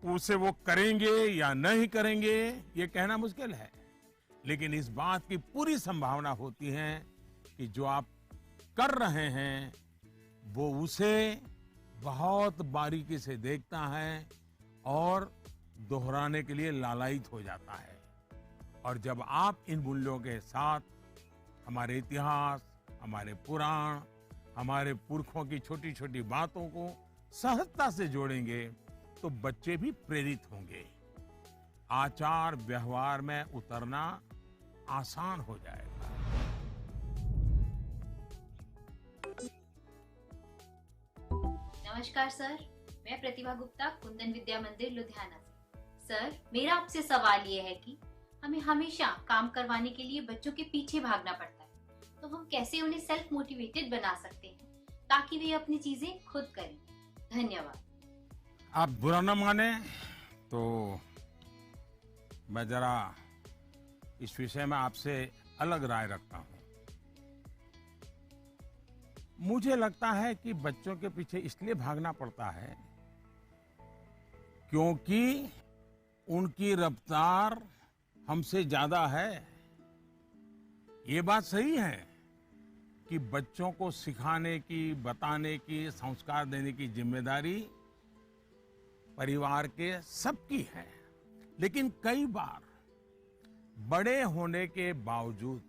उसे वो करेंगे या नहीं करेंगे ये कहना मुश्किल है, लेकिन इस बात की पूरी संभावना होती है कि जो आप कर रहे हैं वो उसे बहुत बारीकी से देखता है और दोहराने के लिए लालायित हो जाता है। और जब आप इन मूल्यों के साथ हमारे इतिहास, हमारे पुराण, हमारे पुरखों की छोटी छोटी बातों को सहजता से जोड़ेंगे तो बच्चे भी प्रेरित होंगे। आचार व्यवहार में उतरना आसान हो जाएगा। नमस्कार सर, मैं प्रतिभा गुप्ता, कुंदन विद्या मंदिर लुधियाना से। सर, मेरा आपसे सवाल ये है कि हमें हमेशा काम करवाने के लिए बच्चों के पीछे भागना पड़ता है, तो हम कैसे उन्हें सेल्फ मोटिवेटेड बना सकते हैं ताकि वे अपनी चीजें खुद करें? धन्यवाद। आप बुरा न माने तो मैं जरा इस विषय में आपसे अलग राय रखता हूं। मुझे लगता है कि बच्चों के पीछे इसलिए भागना पड़ता है क्योंकि उनकी रफ्तार हमसे ज्यादा है। ये बात सही है कि बच्चों को सिखाने की, बताने की, संस्कार देने की जिम्मेदारी परिवार के सबकी है, लेकिन कई बार बड़े होने के बावजूद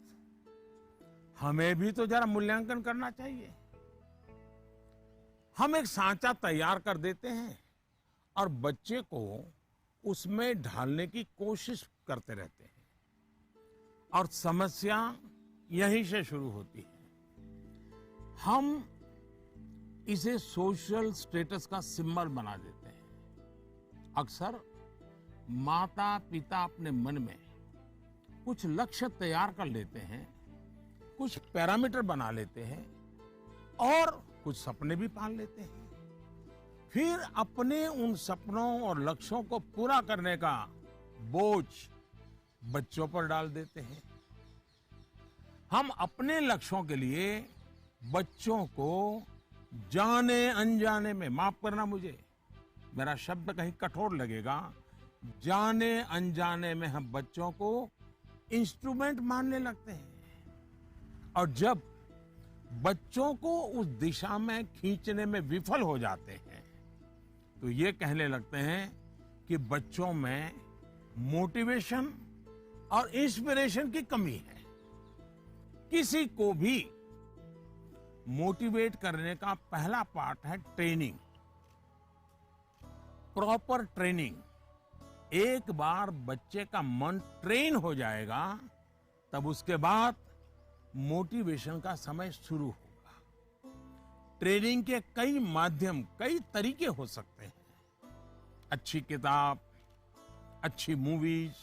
हमें भी तो जरा मूल्यांकन करना चाहिए। हम एक सांचा तैयार कर देते हैं और बच्चे को उसमें ढालने की कोशिश करते रहते हैं और समस्या यहीं से शुरू होती है। हम इसे सोशल स्टेटस का सिंबल बना देते हैं। अक्सर माता पिता अपने मन में कुछ लक्ष्य तैयार कर लेते हैं, कुछ पैरामीटर बना लेते हैं और कुछ सपने भी पाल लेते हैं। फिर अपने उन सपनों और लक्ष्यों को पूरा करने का बोझ बच्चों पर डाल देते हैं। हम अपने लक्ष्यों के लिए बच्चों को जाने अनजाने में, माफ करना मुझे मेरा शब्द कहीं कठोर लगेगा, जाने अनजाने में हम बच्चों को इंस्ट्रूमेंट मानने लगते हैं। और जब बच्चों को उस दिशा में खींचने में विफल हो जाते हैं तो ये कहने लगते हैं कि बच्चों में मोटिवेशन और इंस्पिरेशन की कमी है। किसी को भी मोटिवेट करने का पहला पार्ट है ट्रेनिंग, प्रॉपर ट्रेनिंग। एक बार बच्चे का मन ट्रेन हो जाएगा तब उसके बाद मोटिवेशन का समय शुरू होगा। ट्रेनिंग के कई माध्यम, कई तरीके हो सकते हैं। अच्छी किताब, अच्छी मूवीज,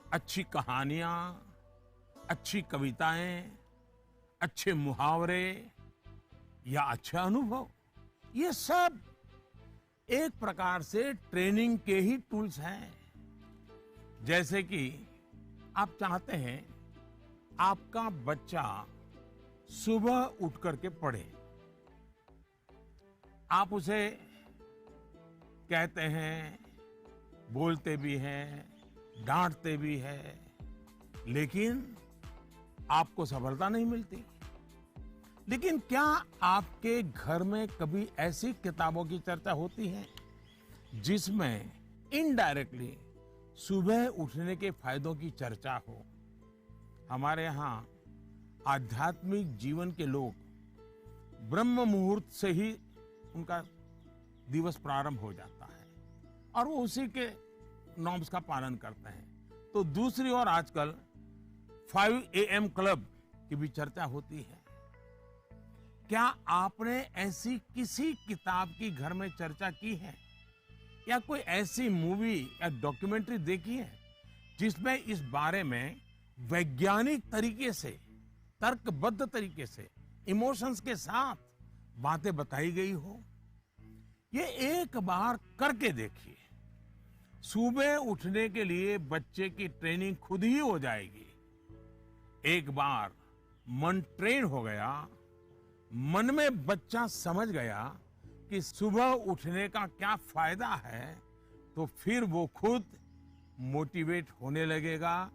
अच्छी कहानियां, अच्छी कविताएं, अच्छे मुहावरे या अच्छे अनुभव, ये सब एक प्रकार से ट्रेनिंग के ही टूल्स हैं। जैसे कि आप चाहते हैं आपका बच्चा सुबह उठ करके पढ़े, आप उसे कहते हैं, बोलते भी हैं, डांटते भी हैं, लेकिन आपको सफलता नहीं मिलती। लेकिन क्या आपके घर में कभी ऐसी किताबों की चर्चा होती है जिसमें इनडायरेक्टली सुबह उठने के फायदों की चर्चा हो। हमारे यहाँ आध्यात्मिक जीवन के लोग ब्रह्म मुहूर्त से ही उनका दिवस प्रारंभ हो जाता है और वो उसी के नॉर्म्स का पालन करते हैं। तो दूसरी ओर आजकल 5 AM क्लब की भी चर्चा होती है। क्या आपने ऐसी किसी किताब की घर में चर्चा की है या कोई ऐसी मूवी या डॉक्यूमेंट्री देखी है जिसमें इस बारे में वैज्ञानिक तरीके से, तर्कबद्ध तरीके से, इमोशंस के साथ बातें बताई गई हो? ये एक बार करके देखिए। सुबह उठने के लिए बच्चे की ट्रेनिंग खुद ही हो जाएगी। एक बार मन ट्रेन हो गया, मन में बच्चा समझ गया कि सुबह उठने का क्या फायदा है, तो फिर वो खुद मोटिवेट होने लगेगा।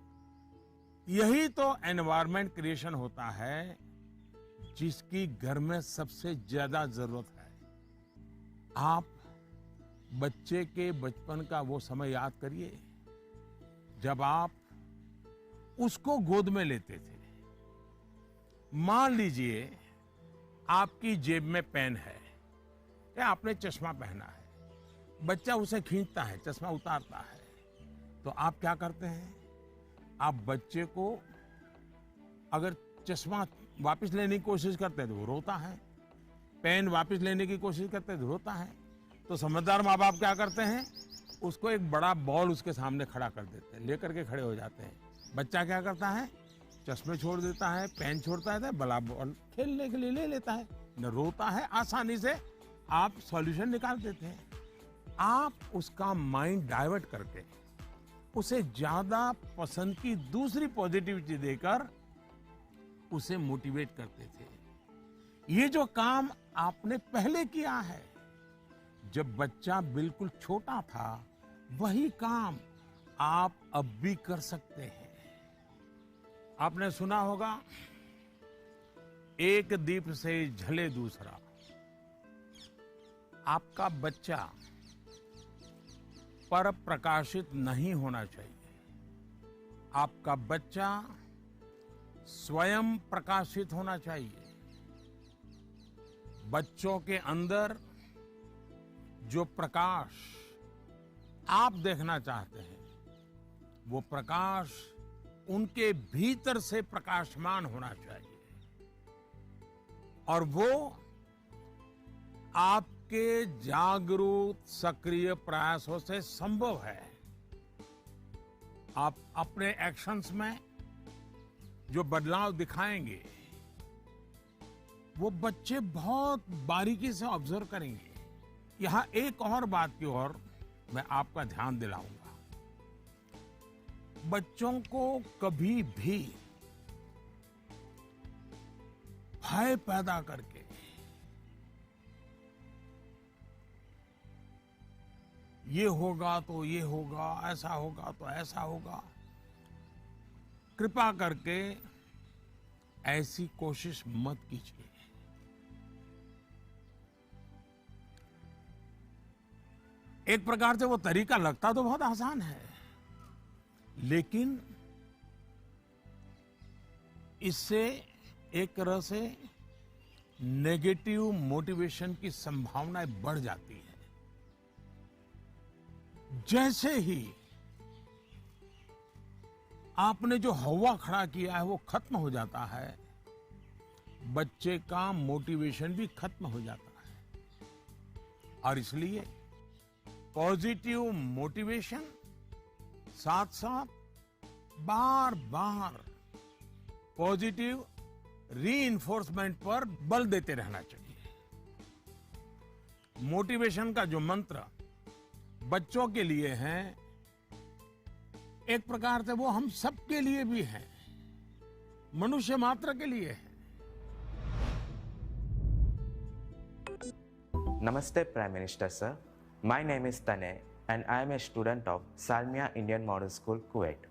यही तो एनवायरनमेंट क्रिएशन होता है जिसकी घर में सबसे ज्यादा जरूरत है। आप बच्चे के बचपन का वो समय याद करिए जब आप उसको गोद में लेते थे। मान लीजिए आपकी जेब में पेन है या आपने चश्मा पहना है, बच्चा उसे खींचता है, चश्मा उतारता है, तो आप क्या करते हैं? आप बच्चे को अगर चश्मा वापस लेने की कोशिश करते हैं तो वो रोता है, पेन वापस लेने की कोशिश करते हैं तो रोता है। तो समझदार माँ बाप क्या करते हैं? उसको एक बड़ा बॉल उसके सामने खड़ा कर देते हैं, लेकर के खड़े हो जाते हैं। बच्चा क्या करता है? चश्मे छोड़ देता है, पेन छोड़ता है, बड़ा बॉल खेलने के लिए ले लेता है, न रोता है। आसानी से आप सॉल्यूशन निकाल देते हैं। आप उसका माइंड डाइवर्ट करके उसे ज्यादा पसंद की दूसरी पॉजिटिविटी देकर उसे मोटिवेट करते थे। ये जो काम आपने पहले किया है जब बच्चा बिल्कुल छोटा था, वही काम आप अब भी कर सकते हैं। आपने सुना होगा, एक दीप से जले दूसरा। आपका बच्चा पर प्रकाशित नहीं होना चाहिए। आपका बच्चा स्वयं प्रकाशित होना चाहिए। बच्चों के अंदर जो प्रकाश आप देखना चाहते हैं, वो प्रकाश उनके भीतर से प्रकाशमान होना चाहिए और वो आपके जागरूक सक्रिय प्रयासों से संभव है। आप अपने एक्शंस में जो बदलाव दिखाएंगे वो बच्चे बहुत बारीकी से ऑब्जर्व करेंगे। यहां एक और बात की ओर मैं आपका ध्यान दिलाऊंगा। बच्चों को कभी भी भय पैदा करके ये होगा तो ये होगा, ऐसा होगा तो ऐसा होगा, कृपा करके ऐसी कोशिश मत कीजिए। एक प्रकार से वो तरीका लगता तो बहुत आसान है, लेकिन इससे एक तरह से नेगेटिव मोटिवेशन की संभावनाएं बढ़ जाती है। जैसे ही आपने जो हवा खड़ा किया है वो खत्म हो जाता है, बच्चे का मोटिवेशन भी खत्म हो जाता है। और इसलिए पॉजिटिव मोटिवेशन साथ साथ बार बार पॉजिटिव रीइंफोर्समेंट पर बल देते रहना चाहिए। मोटिवेशन का जो मंत्र बच्चों के लिए है, एक प्रकार से वो हम सबके लिए भी है, मनुष्य मात्र के लिए है। Namaste Prime Minister sir, my name is Tanay and I am a student of Salmia Indian Model School, Kuwait.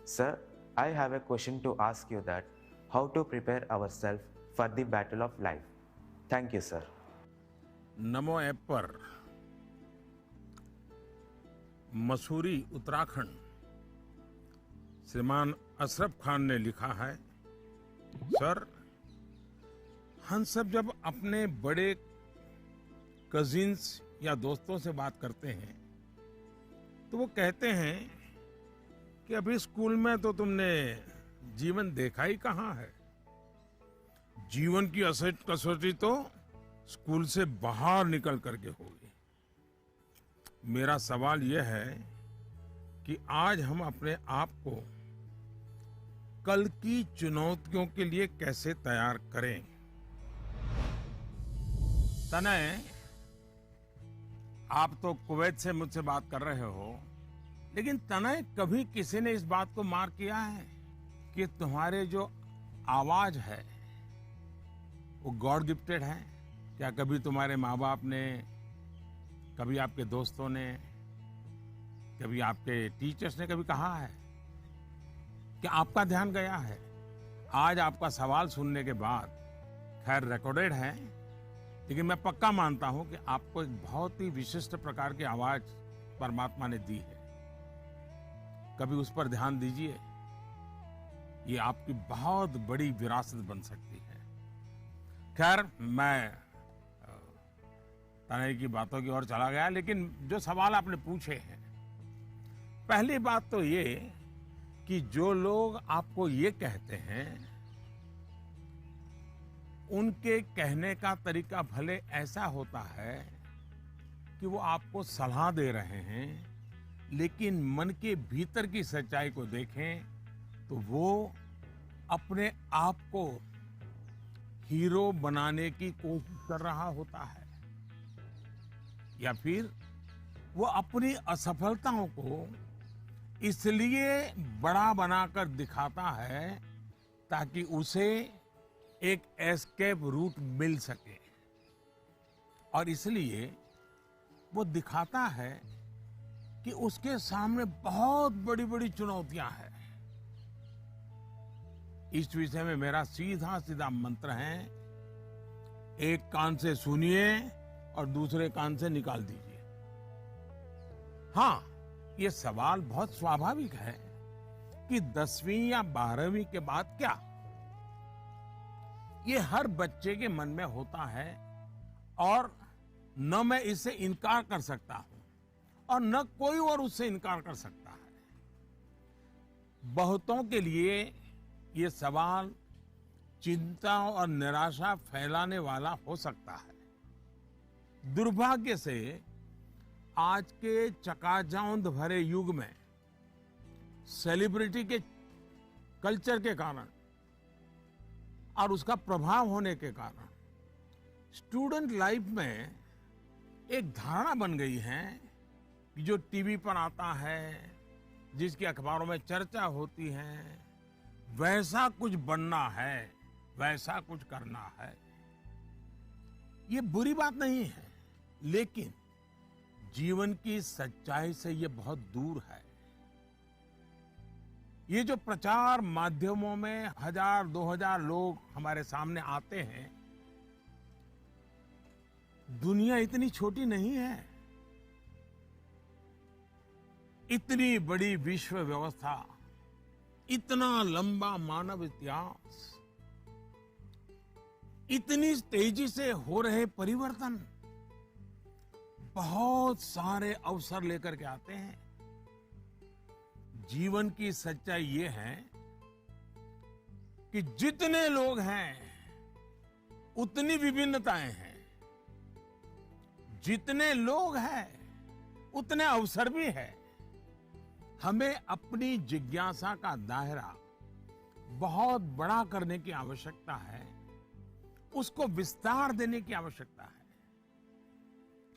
Sir, I have a question to ask you, that how to prepare ourselves for the battle of life. Thank you sir. NaMo app पर मसूरी उत्तराखंड श्रीमान अशरफ खान ने लिखा है, sir हम सब जब अपने बड़े कजिन्स या दोस्तों से बात करते हैं तो वो कहते हैं कि अभी स्कूल में तो तुमने जीवन देखा ही कहाँ है, जीवन की असली कसौटी तो स्कूल से बाहर निकल करके होगी। मेरा सवाल यह है कि आज हम अपने आप को कल की चुनौतियों के लिए कैसे तैयार करें। तनय, आप तो कुवैत से मुझसे बात कर रहे हो, लेकिन तनय कभी किसी ने इस बात को मार्क किया है कि तुम्हारे जो आवाज है वो गॉड गिफ्टेड है? क्या कभी तुम्हारे माँ बाप ने, कभी आपके दोस्तों ने, कभी आपके टीचर्स ने कभी कहा है कि आपका ध्यान गया है? आज आपका सवाल सुनने के बाद, खैर रिकॉर्डेड है, लेकिन मैं पक्का मानता हूं कि आपको एक बहुत ही विशिष्ट प्रकार की आवाज परमात्मा ने दी है। कभी उस पर ध्यान दीजिए, ये आपकी बहुत बड़ी विरासत बन सकती है। खैर, मैं तनय की बातों की ओर चला गया, लेकिन जो सवाल आपने पूछे हैं, पहली बात तो ये कि जो लोग आपको ये कहते हैं उनके कहने का तरीका भले ऐसा होता है कि वो आपको सलाह दे रहे हैं, लेकिन मन के भीतर की सच्चाई को देखें तो वो अपने आप को हीरो बनाने की कोशिश कर रहा होता है, या फिर वो अपनी असफलताओं को इसलिए बड़ा बनाकर दिखाता है ताकि उसे एक एस्केप रूट मिल सके, और इसलिए वो दिखाता है कि उसके सामने बहुत बड़ी बड़ी चुनौतियां हैं। इस विषय में मेरा सीधा सीधा मंत्र है, एक कान से सुनिए और दूसरे कान से निकाल दीजिए। हाँ, ये सवाल बहुत स्वाभाविक है कि 10वीं या 12वीं के बाद क्या? ये हर बच्चे के मन में होता है, और न मैं इससे इनकार कर सकता हूं और न कोई और उससे इनकार कर सकता है। बहुतों के लिए ये सवाल चिंता और निराशा फैलाने वाला हो सकता है। दुर्भाग्य से आज के चकाचौंध भरे युग में सेलिब्रिटी के कल्चर के कारण और उसका प्रभाव होने के कारण स्टूडेंट लाइफ में एक धारणा बन गई है कि जो टीवी पर आता है, जिसकी अखबारों में चर्चा होती है, वैसा कुछ बनना है, वैसा कुछ करना है। ये बुरी बात नहीं है, लेकिन जीवन की सच्चाई से ये बहुत दूर है। ये जो प्रचार माध्यमों में 1000-2000 लोग हमारे सामने आते हैं, दुनिया इतनी छोटी नहीं है। इतनी बड़ी विश्व व्यवस्था, इतना लंबा मानव इतिहास, इतनी तेजी से हो रहे परिवर्तन बहुत सारे अवसर लेकर के आते हैं। जीवन की सच्चाई ये है कि जितने लोग हैं उतनी विभिन्नताएं हैं, जितने लोग हैं उतने अवसर भी है। हमें अपनी जिज्ञासा का दायरा बहुत बड़ा करने की आवश्यकता है, उसको विस्तार देने की आवश्यकता है,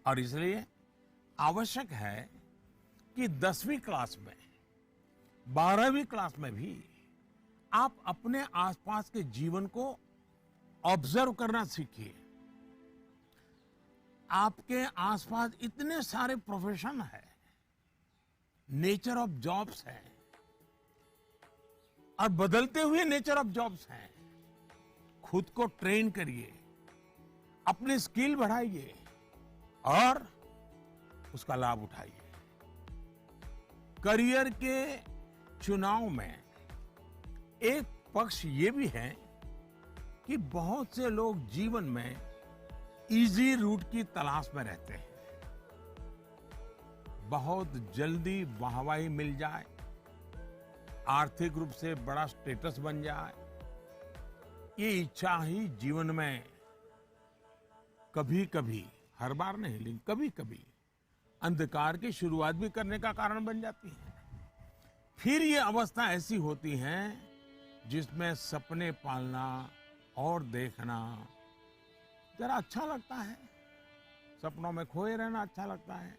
और इसलिए आवश्यक है कि 10वीं क्लास में, 12वीं क्लास में भी आप अपने आसपास के जीवन को ऑब्जर्व करना सीखिए। आपके आसपास इतने सारे प्रोफेशन है, नेचर ऑफ जॉब्स है, और बदलते हुए नेचर ऑफ जॉब्स हैं। खुद को ट्रेन करिए, अपनी स्किल बढ़ाइए और उसका लाभ उठाइए। करियर के चुनाव में एक पक्ष ये भी है कि बहुत से लोग जीवन में इजी रूट की तलाश में रहते हैं। बहुत जल्दी वाहवाही मिल जाए, आर्थिक रूप से बड़ा स्टेटस बन जाए, ये इच्छा ही जीवन में कभी कभी, हर बार नहीं लेकिन कभी कभी अंधकार की शुरुआत भी करने का कारण बन जाती है। फिर ये अवस्था ऐसी होती है जिसमें सपने पालना और देखना जरा अच्छा लगता है, सपनों में खोए रहना अच्छा लगता है।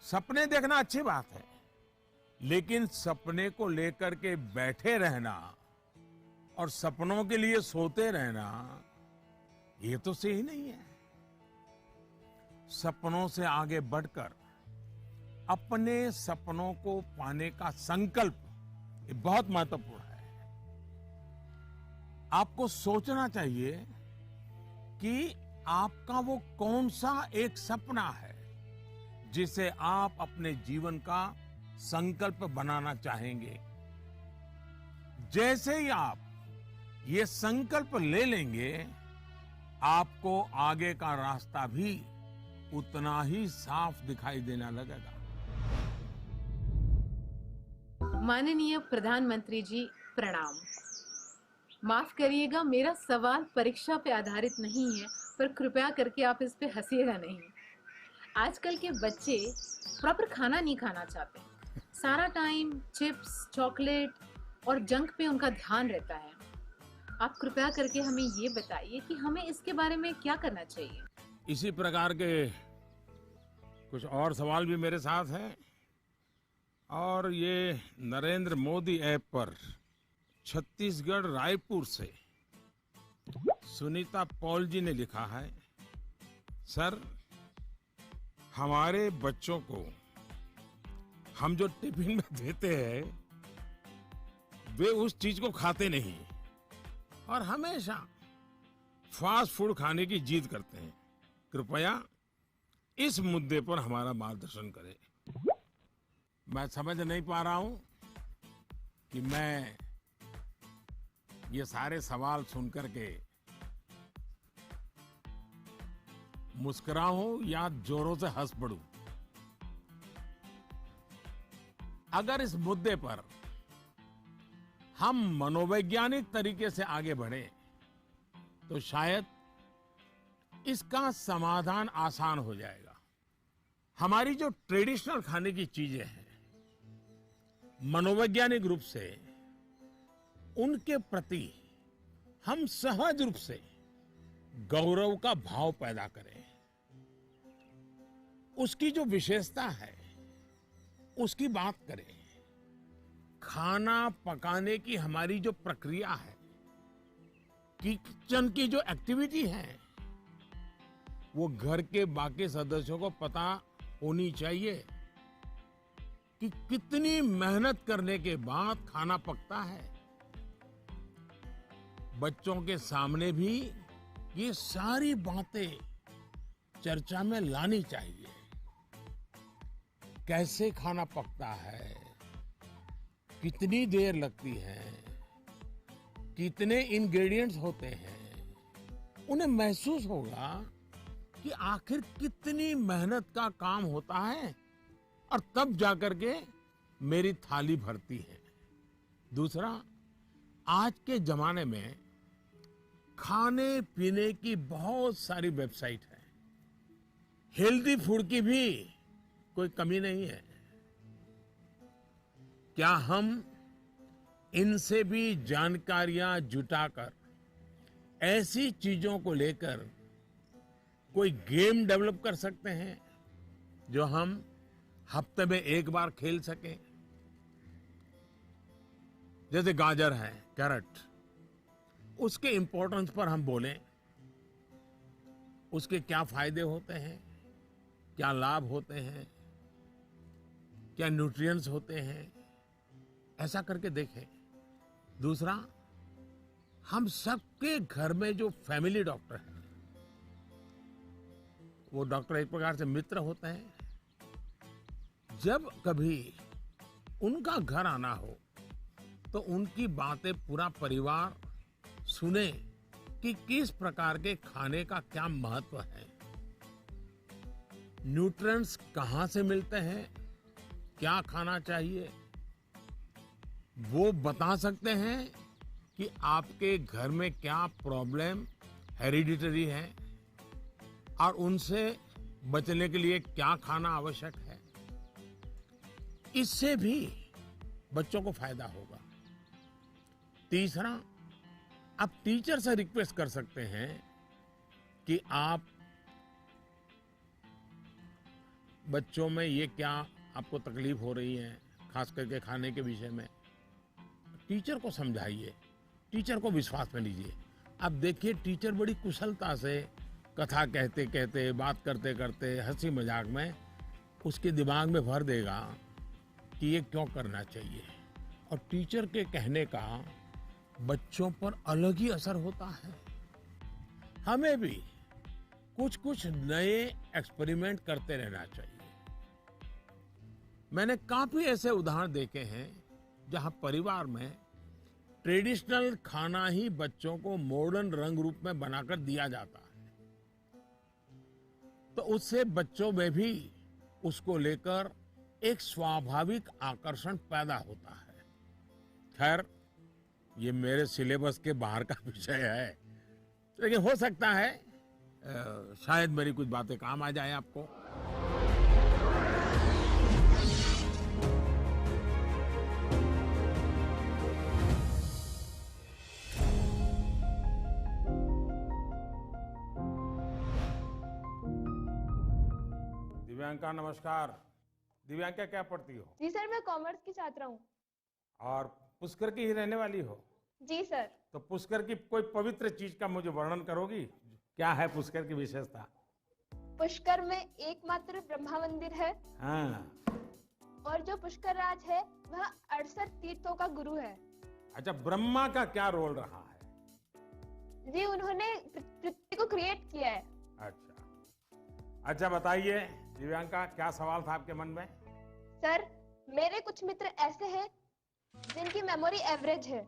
सपने देखना अच्छी बात है, लेकिन सपने को लेकर के बैठे रहना और सपनों के लिए सोते रहना, ये तो सही नहीं है। सपनों से आगे बढ़कर अपने सपनों को पाने का संकल्प, ये बहुत महत्वपूर्ण है। आपको सोचना चाहिए कि आपका वो कौन सा एक सपना है जिसे आप अपने जीवन का संकल्प बनाना चाहेंगे। जैसे ही आप ये संकल्प ले लेंगे, आपको आगे का रास्ता भी उतना ही साफ दिखाई देने लगेगा। माननीय प्रधानमंत्री जी प्रणाम। माफ करिएगा, मेरा सवाल परीक्षा पे आधारित नहीं है, पर कृपया करके आप इस पे हंसिएगा नहीं। आजकल के बच्चे प्रॉपर खाना नहीं खाना चाहते, सारा टाइम चिप्स, चॉकलेट और जंक पे उनका ध्यान रहता है। आप कृपया करके हमें ये बताइए कि हमें इसके बारे में क्या करना चाहिए। इसी प्रकार के कुछ और सवाल भी मेरे साथ हैं, और ये नरेंद्र मोदी ऐप पर छत्तीसगढ़ रायपुर से सुनीता पॉल जी ने लिखा है, सर हमारे बच्चों को हम जो टिफिन में देते हैं वे उस चीज को खाते नहीं और हमेशा फास्ट फूड खाने की जिद करते हैं। कृपया इस मुद्दे पर हमारा मार्गदर्शन करें। मैं समझ नहीं पा रहा हूं कि मैं ये सारे सवाल सुनकर के मुस्कुराऊं या जोरों से हंस पड़ूं। अगर इस मुद्दे पर हम मनोवैज्ञानिक तरीके से आगे बढ़े तो शायद इसका समाधान आसान हो जाएगा। हमारी जो ट्रेडिशनल खाने की चीजें हैं, मनोवैज्ञानिक रूप से उनके प्रति हम सहज रूप से गौरव का भाव पैदा करें। उसकी जो विशेषता है उसकी बात करें। खाना पकाने की हमारी जो प्रक्रिया है, किचन की जो एक्टिविटी है, वो घर के बाकी सदस्यों को पता होनी चाहिए कि कितनी मेहनत करने के बाद खाना पकता है। बच्चों के सामने भी ये सारी बातें चर्चा में लानी चाहिए। कैसे खाना पकता है, कितनी देर लगती है, कितने इंग्रेडिएंट्स होते हैं, उन्हें महसूस होगा कि आखिर कितनी मेहनत का काम होता है और तब जाकर के मेरी थाली भरती है। दूसरा, आज के जमाने में खाने पीने की बहुत सारी वेबसाइट है, हेल्दी फूड की भी कोई कमी नहीं है। क्या हम इनसे भी जानकारियां जुटाकर ऐसी चीजों को लेकर कोई गेम डेवलप कर सकते हैं जो हम हफ्ते में एक बार खेल सकें? जैसे गाजर है, कैरेट, उसके इंपॉर्टेंस पर हम बोलें, उसके क्या फायदे होते हैं, क्या लाभ होते हैं, क्या न्यूट्रिएंट्स होते हैं, ऐसा करके देखें। दूसरा, हम सबके घर में जो फैमिली डॉक्टर हैं, वो डॉक्टर एक प्रकार से मित्र होते हैं। जब कभी उनका घर आना हो तो उनकी बातें पूरा परिवार सुने कि किस प्रकार के खाने का क्या महत्व है, न्यूट्रिएंट्स कहां से मिलते हैं, क्या खाना चाहिए, वो बता सकते हैं कि आपके घर में क्या प्रॉब्लम हेरिडिटरी है और उनसे बचने के लिए क्या खाना आवश्यक है। इससे भी बच्चों को फायदा होगा। तीसरा, आप टीचर से रिक्वेस्ट कर सकते हैं कि आप बच्चों में ये क्या आपको तकलीफ हो रही है, खास करके खाने के विषय में, टीचर को समझाइए, टीचर को विश्वास में लीजिए। अब देखिए, टीचर बड़ी कुशलता से कथा कहते कहते, बात करते करते, हंसी मजाक में उसके दिमाग में भर देगा कि ये क्यों करना चाहिए। और टीचर के कहने का बच्चों पर अलग ही असर होता है। हमें भी कुछ कुछ नए एक्सपेरिमेंट करते रहना चाहिए। मैंने काफी ऐसे उदाहरण देखे हैं जहां परिवार में ट्रेडिशनल खाना ही बच्चों को मॉडर्न रंग रूप में बनाकर दिया जाता है, तो उससे बच्चों में भी उसको लेकर एक स्वाभाविक आकर्षण पैदा होता है। खैर, ये मेरे सिलेबस के बाहर का विषय है, लेकिन हो सकता है शायद मेरी कुछ बातें काम आ जाए आपको। दिव्यांका नमस्कार। दिव्यांका क्या पढ़ती हो? जी सर, मैं कॉमर्स की छात्रा हूँ। और पुष्कर की ही रहने वाली हो? जी सर। तो पुष्कर की कोई पवित्र चीज का मुझे वर्णन करोगी? क्या है पुष्कर की विशेषता? पुष्कर में एकमात्र ब्रह्मा मंदिर है। हाँ। और जो पुष्कर राज है वह 68 तीर्थों का गुरु है। अच्छा, ब्रह्मा का क्या रोल रहा है? जी, उन्होंने पृथ्वी को क्रिएट किया है। अच्छा बताइए दिव्यांका, क्या सवाल था आपके मन में? सर, मेरे कुछ मित्र ऐसे हैं जिनकी मेमोरी एवरेज है।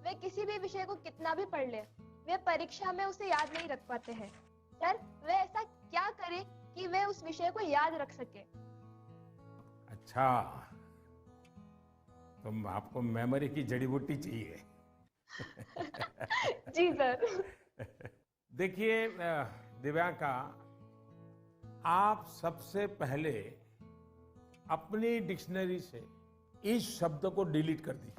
वे किसी भी विषय को कितना भी पढ़ ले, वे परीक्षा में उसे याद नहीं रख पाते हैं। सर, वे ऐसा क्या करें कि वे उस विषय को याद रख सके? अच्छा, तो आपको मेमोरी की जड़ी बूटी चाहिए। जी सर। देखिए दिव्यांका, आप सबसे पहले अपनी डिक्शनरी से इस शब्द को डिलीट कर दीजिए।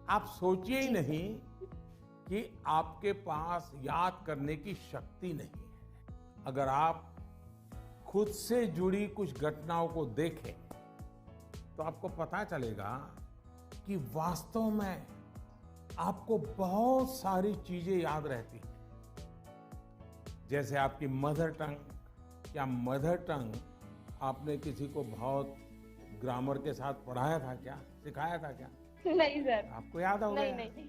आप सोचिए ही नहीं कि आपके पास याद करने की शक्ति नहीं है। अगर आप खुद से जुड़ी कुछ घटनाओं को देखें तो आपको पता चलेगा कि वास्तव में आपको बहुत सारी चीजें याद रहती हैं। जैसे आपकी मदर टंग। क्या मदर टंग आपने किसी को बहुत ग्रामर के साथ पढ़ाया था क्या, सिखाया था क्या? नहीं सर। आपको याद होगा? नहीं।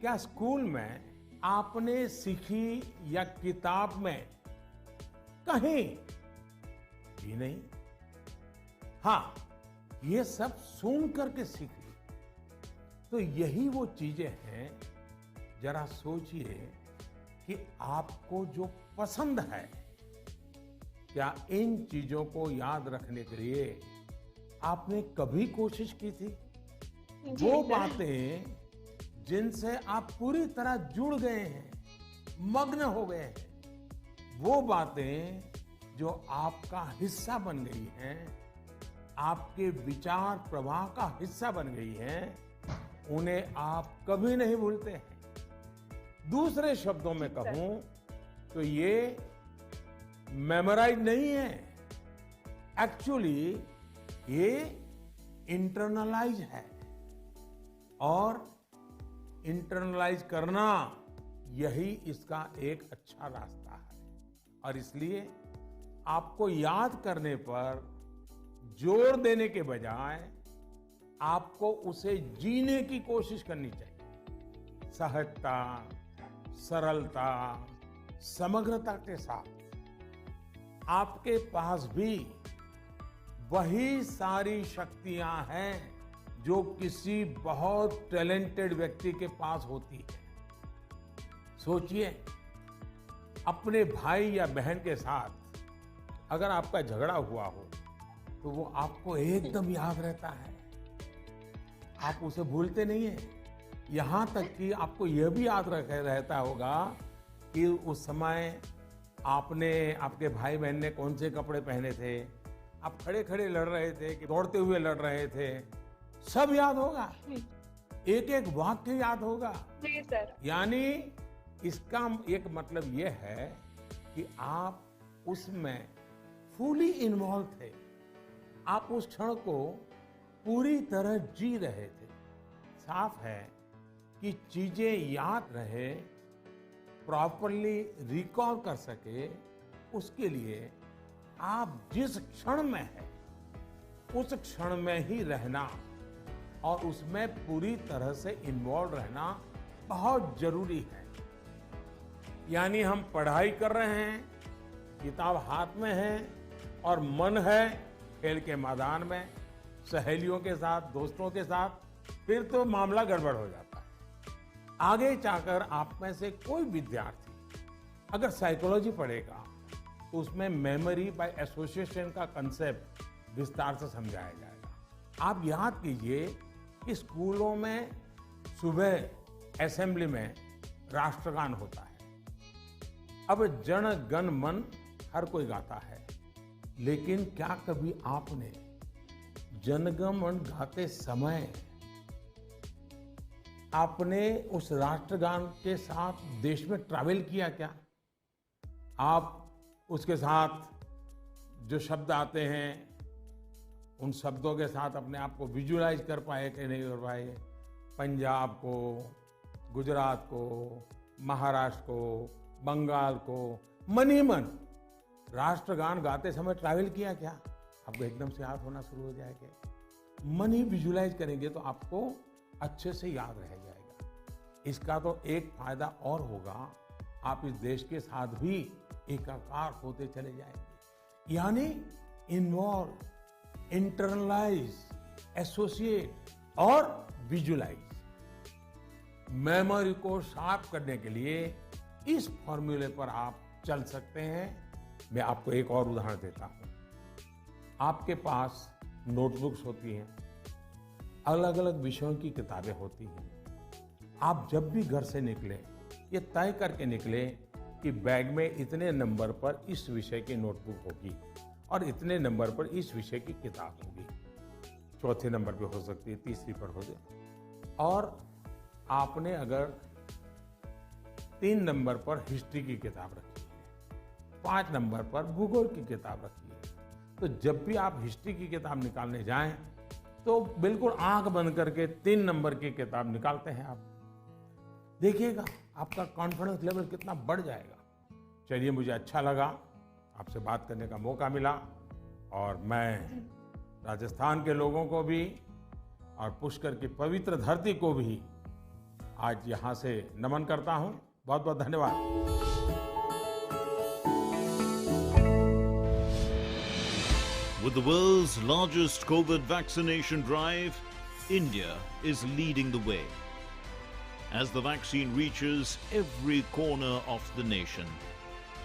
क्या स्कूल में आपने सीखी या किताब में कहीं भी नहीं? हाँ, ये सब सुन करके सीख ली। तो यही वो चीजें हैं, जरा सोचिए कि आपको जो पसंद है, क्या इन चीजों को याद रखने के लिए आपने कभी कोशिश की थी? वो बातें जिनसे आप पूरी तरह जुड़ गए हैं, मग्न हो गए हैं, वो बातें जो आपका हिस्सा बन गई हैं, आपके विचार प्रवाह का हिस्सा बन गई हैं, उन्हें आप कभी नहीं भूलते हैं। दूसरे शब्दों में कहूं तो ये मेमोराइज नहीं है, एक्चुअली ये इंटरनलाइज है। और इंटरनलाइज करना यही इसका एक अच्छा रास्ता है। और इसलिए आपको याद करने पर जोर देने के बजाय आपको उसे जीने की कोशिश करनी चाहिए। सहजता, सरलता, समग्रता के साथ। आपके पास भी वही सारी शक्तियां हैं जो किसी बहुत टैलेंटेड व्यक्ति के पास होती है। सोचिए, अपने भाई या बहन के साथ अगर आपका झगड़ा हुआ हो तो वो आपको एकदम याद रहता है, आप उसे भूलते नहीं है। यहाँ तक कि आपको यह भी याद रहता होगा कि उस समय आपने, आपके भाई बहन ने कौन से कपड़े पहने थे, आप खड़े खड़े लड़ रहे थे कि दौड़ते हुए लड़ रहे थे, सब याद होगा, एक एक वाक्य याद होगा। जी सर। यानी इसका एक मतलब यह है कि आप उसमें फुली इन्वॉल्व थे, आप उस क्षण को पूरी तरह जी रहे थे। साफ है कि चीजें याद रहे, प्रॉपरली रिकॉल कर सके, उसके लिए आप जिस क्षण में हैं उस क्षण में ही रहना और उसमें पूरी तरह से इन्वॉल्व रहना बहुत जरूरी है। यानी हम पढ़ाई कर रहे हैं, किताब हाथ में है और मन है खेल के मैदान में, सहेलियों के साथ, दोस्तों के साथ, फिर तो मामला गड़बड़ हो जाता है। आगे जाकर आप में से कोई विद्यार्थी अगर साइकोलॉजी पढ़ेगा तो उसमें मेमोरी बाय एसोसिएशन का कंसेप्ट विस्तार से समझाया जाएगा। आप याद कीजिए कि स्कूलों में सुबह असेंबली में राष्ट्रगान होता है। अब जन गण मन हर कोई गाता है, लेकिन क्या कभी आपने जनगण मन गाते समय आपने उस राष्ट्रगान के साथ देश में ट्रैवल किया क्या? आप उसके साथ जो शब्द आते हैं उन शब्दों के साथ अपने आप को विजुलाइज कर पाए कि नहीं कर पाए? पंजाब को, गुजरात को, महाराष्ट्र को, बंगाल को मन ही मन राष्ट्रगान गाते समय ट्रैवल किया क्या? आपको एकदम से याद होना शुरू हो जाएगा। मन ही विजुलाइज करेंगे तो आपको अच्छे से याद रह जाएगा। इसका तो एक फायदा और होगा, आप इस देश के साथ भी एकाकार होते चले जाएंगे। यानी इन्वॉल्व, इंटरनलाइज, एसोसिएट और विजुलाइज। मेमोरी को शार्प करने के लिए इस फॉर्मूले पर आप चल सकते हैं। मैं आपको एक और उदाहरण देता हूं। आपके पास नोटबुक्स होती हैं, अलग अलग विषयों की किताबें होती हैं। आप जब भी घर से निकले ये तय करके निकले कि बैग में इतने नंबर पर इस विषय की नोटबुक होगी और इतने नंबर पर इस विषय की किताब होगी। चौथे नंबर पे हो सकती है, तीसरी पर हो जाए। और आपने अगर 3 नंबर पर हिस्ट्री की किताब रखी है, 5 नंबर पर भूगोल की किताब रखी है, तो जब भी आप हिस्ट्री की किताब निकालने जाएं तो बिल्कुल आंख बंद करके 3 नंबर की किताब निकालते हैं आप। देखिएगा आपका कॉन्फिडेंस लेवल कितना बढ़ जाएगा। चलिए, मुझे अच्छा लगा, आपसे बात करने का मौका मिला और मैं राजस्थान के लोगों को भी और पुष्कर की पवित्र धरती को भी आज यहाँ से नमन करता हूँ। बहुत बहुत धन्यवाद। With the world's largest COVID vaccination drive, India is leading the way. As the vaccine reaches every corner of the nation,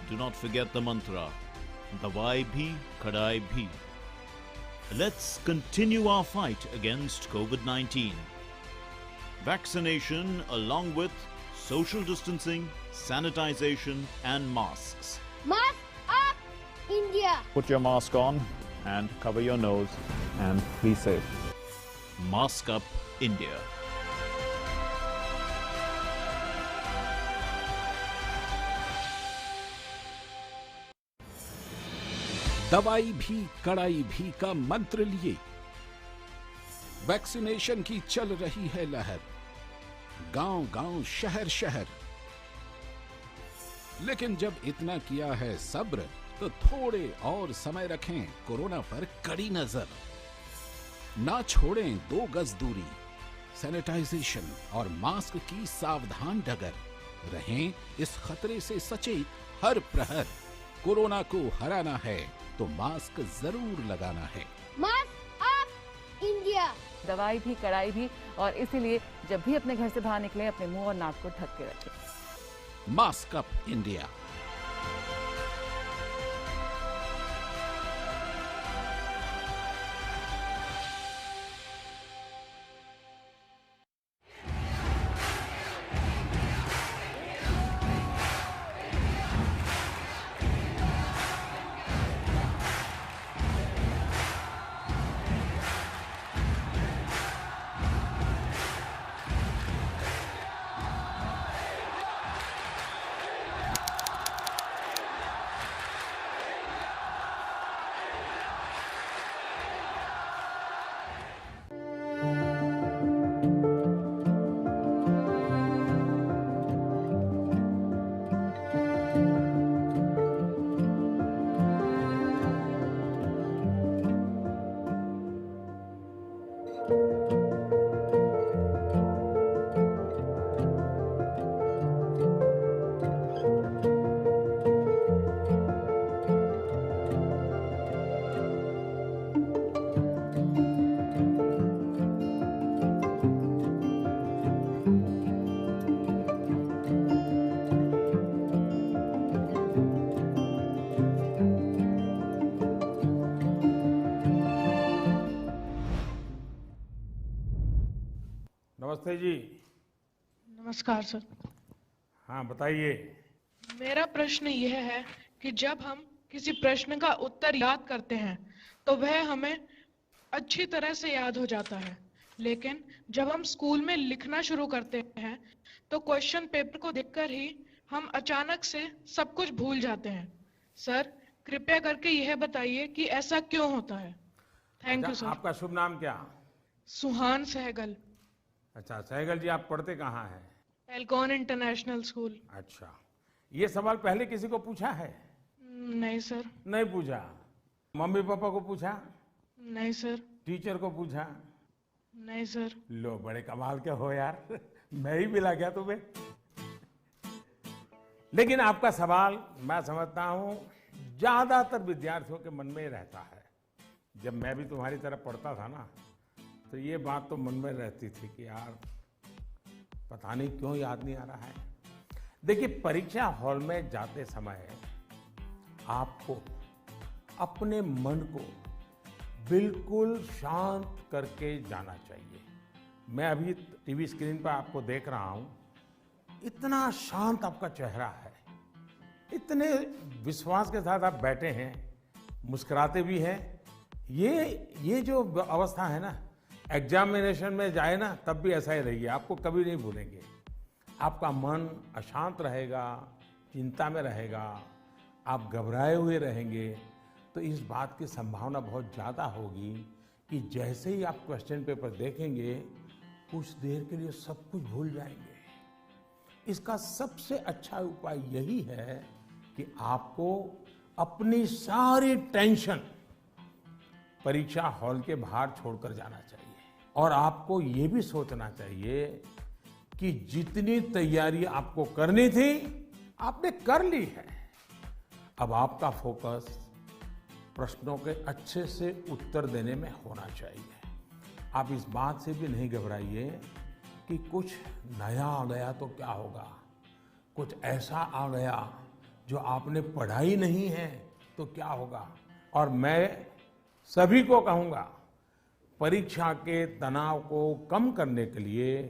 do not forget the mantra, Dawai bhi, Kadai bhi. Let's continue our fight against COVID-19. Vaccination along with social distancing, sanitization and masks. Mask up, India! Put your mask on and cover your nose and be safe. Mask up, India. दवाई भी कड़ाई भी का मंत्र लिए vaccination की चल रही है लहर, गांव गांव शहर शहर। लेकिन जब इतना किया है सब्र तो थोड़े और समय रखें कोरोना पर कड़ी नजर। ना छोड़ें 2 गज दूरी, सैनिटाइजेशन और मास्क की सावधान डगर। रहें इस खतरे से सचेत हर प्रहर। कोरोना को हराना है तो मास्क जरूर लगाना है। Mask up India. दवाई भी, कड़ाई भी, और इसीलिए जब भी अपने घर से बाहर निकले अपने मुंह और नाक को ढक के रखें। Mask up India. नमस्ते जी। नमस्कार सर। हाँ बताइए। मेरा प्रश्न यह है कि जब हम किसी प्रश्न का उत्तर याद करते हैं तो वह हमें अच्छी तरह से याद हो जाता है, लेकिन जब हम स्कूल में लिखना शुरू करते हैं तो क्वेश्चन पेपर को देखकर ही हम अचानक से सब कुछ भूल जाते हैं। सर कृपया करके यह बताइए कि ऐसा क्यों होता है। Thank you sir. आपका शुभ नाम क्या? सुहान सहगल। अच्छा सहगल जी, आप पढ़ते कहाँ हैं? Alcon international school. अच्छा, ये सवाल पहले किसी को पूछा है? नहीं सर। नहीं पूछा। मम्मी पापा को पूछा? नहीं सर। टीचर को पूछा? नहीं सर। लो बड़े कमाल के हो यार, मैं ही मिला क्या तुम्हें? लेकिन आपका सवाल मैं समझता हूं ज्यादातर विद्यार्थियों के मन में रहता है। जब मैं भी तुम्हारी तरह पढ़ता था ना, तो ये बात तो मन में रहती थी कि यार पता नहीं क्यों याद नहीं आ रहा है। देखिए, परीक्षा हॉल में जाते समय आपको अपने मन को बिल्कुल शांत करके जाना चाहिए। मैं अभी टीवी स्क्रीन पर आपको देख रहा हूं, इतना शांत आपका चेहरा है, इतने विश्वास के साथ आप बैठे हैं, मुस्कुराते भी हैं। ये जो अवस्था है ना, एग्जामिनेशन में जाए ना तब भी ऐसा ही रहिए, आपको कभी नहीं भूलेंगे। आपका मन अशांत रहेगा, चिंता में रहेगा, आप घबराए हुए रहेंगे, तो इस बात की संभावना बहुत ज़्यादा होगी कि जैसे ही आप क्वेश्चन पेपर देखेंगे कुछ देर के लिए सब कुछ भूल जाएंगे। इसका सबसे अच्छा उपाय यही है कि आपको अपनी सारी टेंशन परीक्षा हॉल के बाहर छोड़कर जाना चाहिए, और आपको ये भी सोचना चाहिए कि जितनी तैयारी आपको करनी थी आपने कर ली है। अब आपका फोकस प्रश्नों के अच्छे से उत्तर देने में होना चाहिए। आप इस बात से भी नहीं घबराइए कि कुछ नया आ गया तो क्या होगा, कुछ ऐसा आ गया जो आपने पढ़ा ही नहीं है तो क्या होगा। और मैं सभी को कहूंगा, परीक्षा के तनाव को कम करने के लिए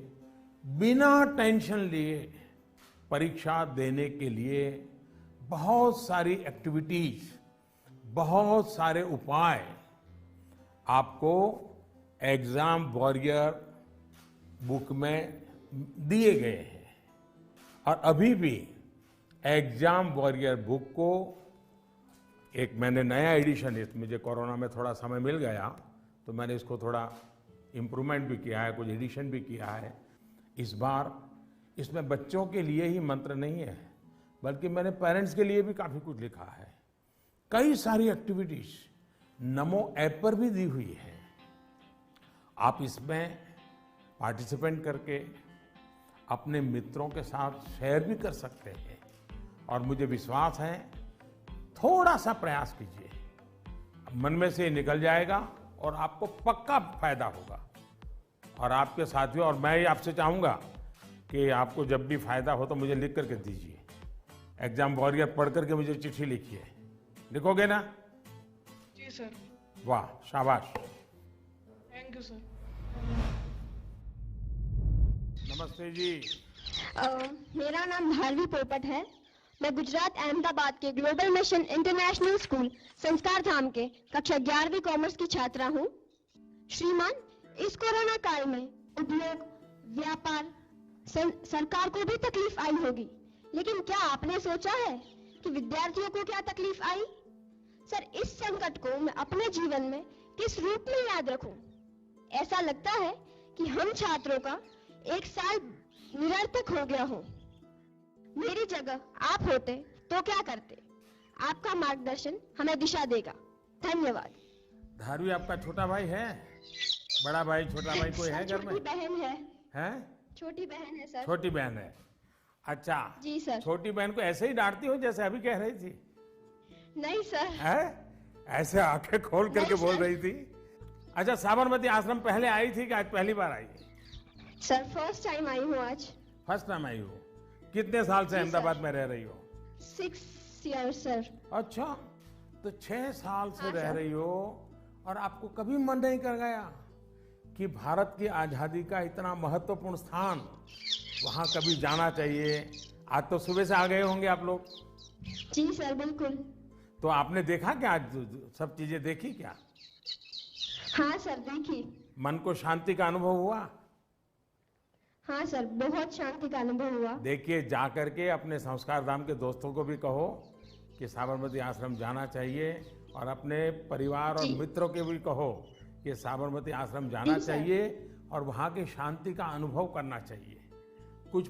बिना टेंशन लिए परीक्षा देने के लिए बहुत सारी एक्टिविटीज, बहुत सारे उपाय आपको एग्जाम वॉरियर बुक में दिए गए हैं। और अभी भी एग्जाम वॉरियर बुक को एक मैंने नया एडिशन, मुझे कोरोना में थोड़ा समय मिल गया तो मैंने इसको थोड़ा इम्प्रूवमेंट भी किया है, कुछ एडिशन भी किया है। इस बार इसमें बच्चों के लिए ही मंत्र नहीं है, बल्कि मैंने पेरेंट्स के लिए भी काफ़ी कुछ लिखा है। कई सारी एक्टिविटीज नमो ऐप पर भी दी हुई है। आप इसमें पार्टिसिपेंट करके अपने मित्रों के साथ शेयर भी कर सकते हैं। और मुझे विश्वास है थोड़ा सा प्रयास कीजिए, मन में से निकल जाएगा और आपको पक्का फायदा होगा। और आपके साथियों और मैं ही आपसे चाहूँगा कि आपको जब भी फायदा हो तो मुझे लिख करके दीजिए। एग्जाम वॉरियर पढ़ करके मुझे चिट्ठी लिखिए। लिखोगे ना? जी सर। वाह, शाबाश। Thank you sir. नमस्ते जी। मेरा नाम धारवी पोपट है। मैं गुजरात अहमदाबाद के ग्लोबल मिशन इंटरनेशनल स्कूल संस्कार धाम के कक्षा 11वीं कॉमर्स की छात्रा हूँ। श्रीमान, इस कोरोना काल में उद्योग, व्यापार, सरकार को भी तकलीफ आई होगी, लेकिन क्या आपने सोचा है कि विद्यार्थियों को क्या तकलीफ आई? सर, इस संकट को मैं अपने जीवन में किस रूप में याद रखूं? ऐसा लगता है कि हम छात्रों का एक साल निरर्थक हो गया हो। मेरी जगह आप होते तो क्या करते? आपका मार्गदर्शन हमें दिशा देगा। धन्यवाद। धारवी आपका छोटा भाई है? बड़ा भाई, छोटा भाई कोई है घर में? छोटी बहन है। हैं? छोटी बहन है सर। छोटी बहन है। अच्छा जी सर। छोटी बहन को ऐसे ही डांटती हो जैसे अभी कह रही थी? नहीं सर। है? ऐसे आंखें खोल करके बोल रही थी। अच्छा, साबरमती आश्रम पहले आई थी कि आज पहली बार आई? सर, फर्स्ट टाइम आई हूँ आज। फर्स्ट टाइम आई हो? कितने साल से अहमदाबाद में रह रही हो? 6 years सर। अच्छा, तो 6 साल से रह सर। रही हो और आपको कभी मन नहीं कर गया कि भारत की आजादी का इतना महत्वपूर्ण स्थान, वहां कभी जाना चाहिए? आज तो सुबह से आ गए होंगे आप लोग। जी सर, बिल्कुल। तो आपने देखा क्या? आज सब चीजें देखी क्या? हाँ सर, देखी। मन को शांति का अनुभव हुआ? हाँ सर, बहुत शांति का अनुभव हुआ। देखिए, जा करके अपने संस्कार धाम के दोस्तों को भी कहो कि साबरमती आश्रम जाना चाहिए, और अपने परिवार और मित्रों के भी कहो कि साबरमती आश्रम जाना चाहिए और वहाँ की शांति का अनुभव करना चाहिए। कुछ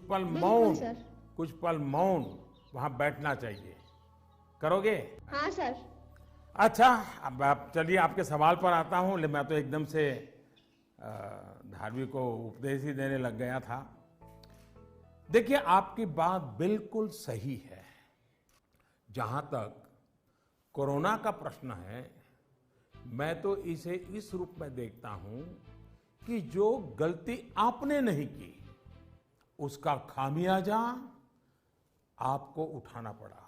पल मौन वहाँ बैठना चाहिए। करोगे? हाँ सर। अच्छा, अब आप चलिए, आपके सवाल पर आता हूँ। मैं तो एकदम से धारवी को उपदेश ही देने लग गया था। देखिए, आपकी बात बिल्कुल सही है। जहां तक कोरोना का प्रश्न है, मैं तो इसे इस रूप में देखता हूं कि जो गलती आपने नहीं की, उसका खामियाजा आपको उठाना पड़ा।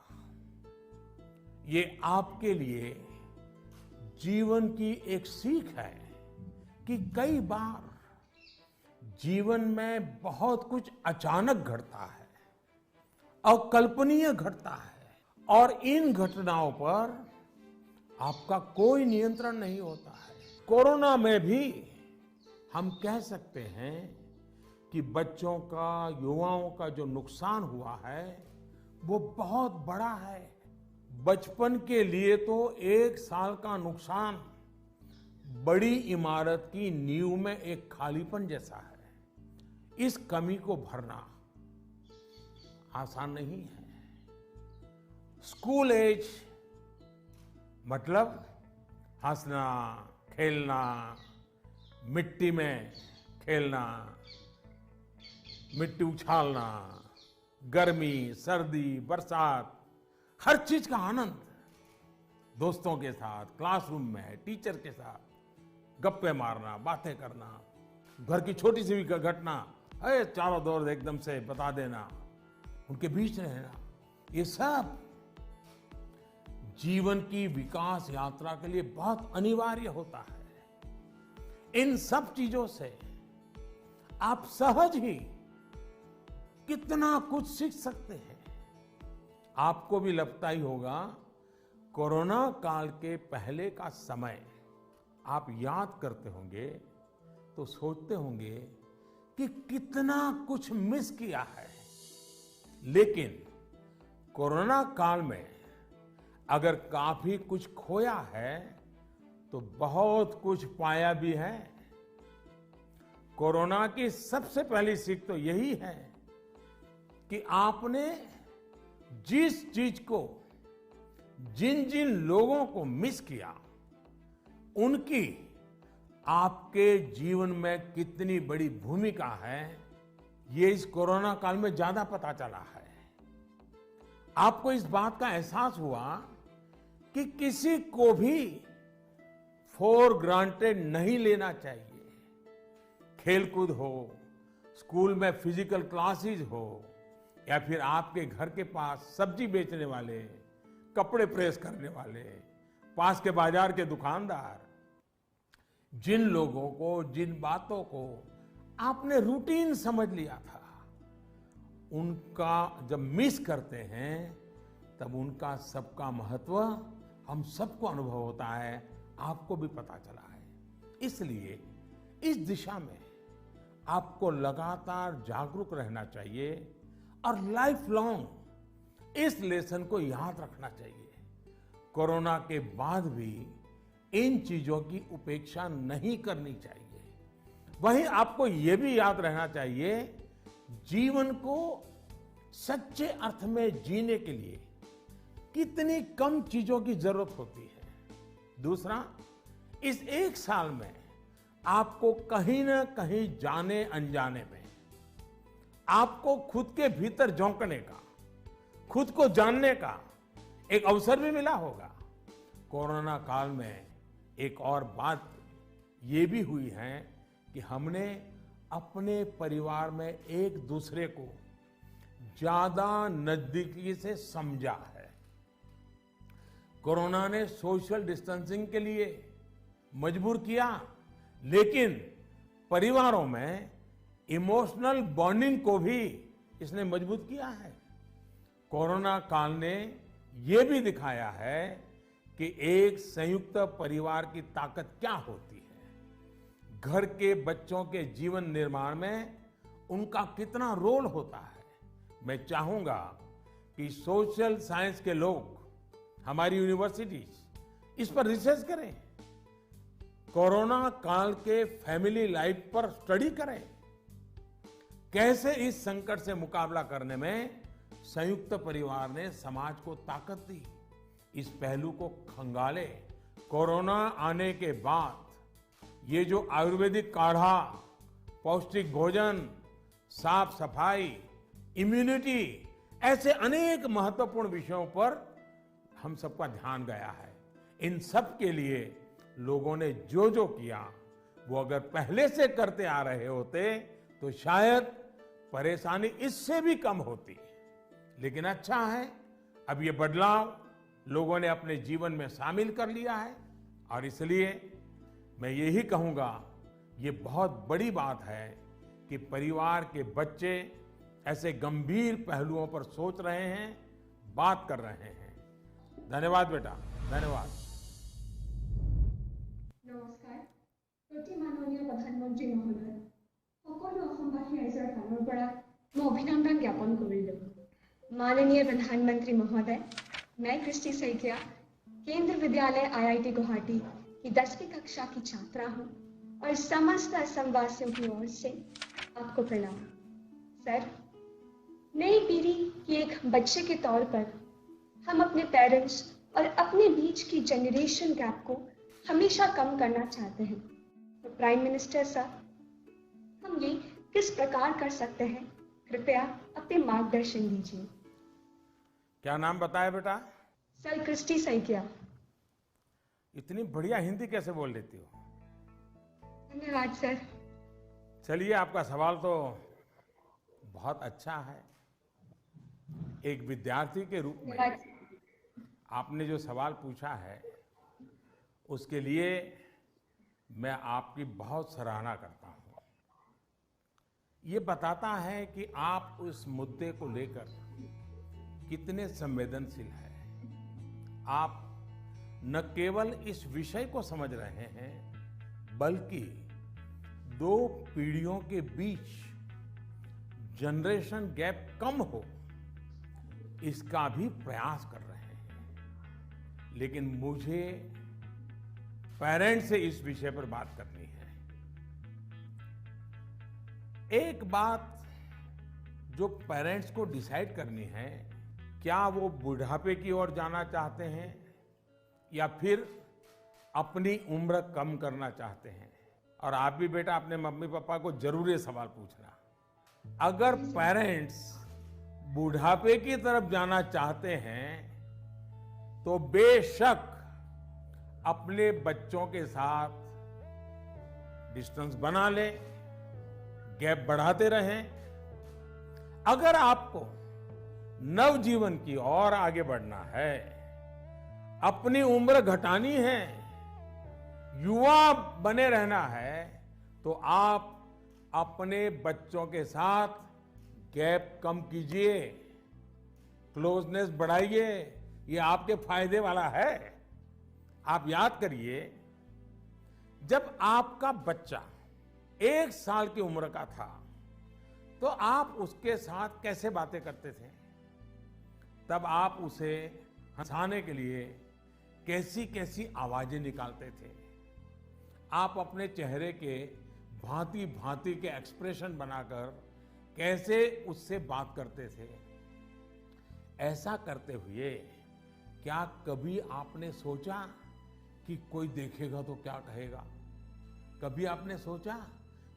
ये आपके लिए जीवन की एक सीख है कि कई बार जीवन में बहुत कुछ अचानक घटता है, अकल्पनीय घटता है, और इन घटनाओं पर आपका कोई नियंत्रण नहीं होता है। कोरोना में भी हम कह सकते हैं कि बच्चों का, युवाओं का जो नुकसान हुआ है वो बहुत बड़ा है। बचपन के लिए तो 1 साल का नुकसान बड़ी इमारत की नींव में एक खालीपन जैसा है। इस कमी को भरना आसान नहीं है। स्कूल एज मतलब हंसना, खेलना, मिट्टी में खेलना, मिट्टी उछालना, गर्मी, सर्दी, बरसात, हर चीज का आनंद, दोस्तों के साथ, क्लासरूम में, टीचर के साथ गप्पे मारना, बातें करना, घर की छोटी सी भी घटना चारों दौर एकदम से बता देना, उनके बीच रहना, ये सब जीवन की विकास यात्रा के लिए बहुत अनिवार्य होता है। इन सब चीजों से आप सहज ही कितना कुछ सीख सकते हैं। आपको भी लगता ही होगा, कोरोना काल के पहले का समय आप याद करते होंगे तो सोचते होंगे कि कितना कुछ मिस किया है। लेकिन कोरोना काल में अगर काफी कुछ खोया है तो बहुत कुछ पाया भी है। कोरोना की सबसे पहली सीख तो यही है कि आपने जिस चीज को, जिन जिन लोगों को मिस किया, उनकी आपके जीवन में कितनी बड़ी भूमिका है, ये इस कोरोना काल में ज्यादा पता चला है। आपको इस बात का एहसास हुआ कि किसी को भी फॉर ग्रांटेड नहीं लेना चाहिए। खेलकूद हो, स्कूल में फिजिकल क्लासेस हो, या फिर आपके घर के पास सब्जी बेचने वाले, कपड़े प्रेस करने वाले, पास के बाजार के दुकानदार, जिन लोगों को, जिन बातों को आपने रूटीन समझ लिया था, उनका जब मिस करते हैं तब उनका सबका महत्व हम सबको अनुभव होता है, आपको भी पता चला है। इसलिए इस दिशा में आपको लगातार जागरूक रहना चाहिए और लाइफ लॉन्ग इस लेसन को याद रखना चाहिए। कोरोना के बाद भी इन चीजों की उपेक्षा नहीं करनी चाहिए। वहीं आपको यह भी याद रहना चाहिए, जीवन को सच्चे अर्थ में जीने के लिए कितनी कम चीजों की जरूरत होती है। दूसरा, इस एक साल में आपको कहीं ना कहीं जाने अनजाने में आपको खुद के भीतर झोंकने का, खुद को जानने का एक अवसर भी मिला होगा। कोरोना काल में एक और बात ये भी हुई है कि हमने अपने परिवार में एक दूसरे को ज्यादा नजदीकी से समझा है। कोरोना ने सोशल डिस्टेंसिंग के लिए मजबूर किया, लेकिन परिवारों में इमोशनल बॉन्डिंग को भी इसने मजबूत किया है। कोरोना काल ने यह भी दिखाया है कि एक संयुक्त परिवार की ताकत क्या होती है, घर के बच्चों के जीवन निर्माण में उनका कितना रोल होता है। मैं चाहूंगा कि सोशल साइंस के लोग, हमारी यूनिवर्सिटीज इस पर रिसर्च करें, कोरोना काल के फैमिली लाइफ पर स्टडी करें, कैसे इस संकट से मुकाबला करने में संयुक्त परिवार ने समाज को ताकत दी। इस पहलू को खंगाले। कोरोना आने के बाद ये जो आयुर्वेदिक काढ़ा, पौष्टिक भोजन, साफ सफाई, इम्यूनिटी, ऐसे अनेक महत्वपूर्ण विषयों पर हम सबका ध्यान गया है। इन सब के लिए लोगों ने जो जो किया, वो अगर पहले से करते आ रहे होते तो शायद परेशानी इससे भी कम होती। लेकिन अच्छा है, अब ये बदलाव लोगों ने अपने जीवन में शामिल कर लिया है, और इसलिए मैं यही कहूंगा, ये बहुत बड़ी बात है कि परिवार के बच्चे ऐसे गंभीर पहलुओं पर सोच रहे हैं, बात कर रहे हैं। धन्यवाद बेटा, धन्यवाद। नमस्कार। प्रति माननीय प्रधानमंत्री महोदय, সকলো অসমবাসী ৰাইজৰ ফালৰ পৰা মই অভিনন্দন জ্ঞাপন কৰিলোঁ। माननीय प्रधानमंत्री महोदय, मैं कृष्टि सैकिया केंद्र विद्यालय IIT गुवाहाटी की 10वीं कक्षा की छात्रा हूँ और समस्त असमवासियों की ओर से आपको प्रणाम। सर, नई पीढ़ी की एक बच्चे के तौर पर हम अपने पेरेंट्स और अपने बीच की जनरेशन गैप को हमेशा कम करना चाहते हैं। तो प्राइम मिनिस्टर साहब, हम ये किस प्रकार कर सकते हैं? कृपया अपने मार्गदर्शन दीजिए। क्या नाम बताया बेटा? Sir, Christy Saikia. इतनी बढ़िया हिंदी कैसे बोल लेती हो? धन्यवाद सर। चलिए, आपका सवाल तो बहुत अच्छा है। एक विद्यार्थी के रूप में आपने जो सवाल पूछा है, उसके लिए मैं आपकी बहुत सराहना करता हूं। ये बताता है कि आप उस मुद्दे को लेकर कितने संवेदनशील हैं। आप न केवल इस विषय को समझ रहे हैं, बल्कि दो पीढ़ियों के बीच जनरेशन गैप कम हो, इसका भी प्रयास कर रहे हैं। लेकिन मुझे पेरेंट्स से इस विषय पर बात करनी है। एक बात जो पेरेंट्स को डिसाइड करनी है, क्या वो बुढ़ापे की ओर जाना चाहते हैं या फिर अपनी उम्र कम करना चाहते हैं। और आप भी बेटा अपने मम्मी पापा को जरूर ये सवाल पूछना। अगर पेरेंट्स बुढ़ापे की तरफ जाना चाहते हैं तो बेशक अपने बच्चों के साथ डिस्टेंस बना लें, गैप बढ़ाते रहें। अगर आपको नवजीवन की ओर आगे बढ़ना है, अपनी उम्र घटानी है, युवा बने रहना है, तो आप अपने बच्चों के साथ गैप कम कीजिए, क्लोजनेस बढ़ाइए। ये आपके फायदे वाला है। आप याद करिए, जब आपका बच्चा 1 साल की उम्र का था तो आप उसके साथ कैसे बातें करते थे? तब आप उसे हंसाने के लिए कैसी कैसी आवाजें निकालते थे? आप अपने चेहरे के भांति भांति के एक्सप्रेशन बनाकर कैसे उससे बात करते थे? ऐसा करते हुए क्या कभी आपने सोचा कि कोई देखेगा तो क्या कहेगा? कभी आपने सोचा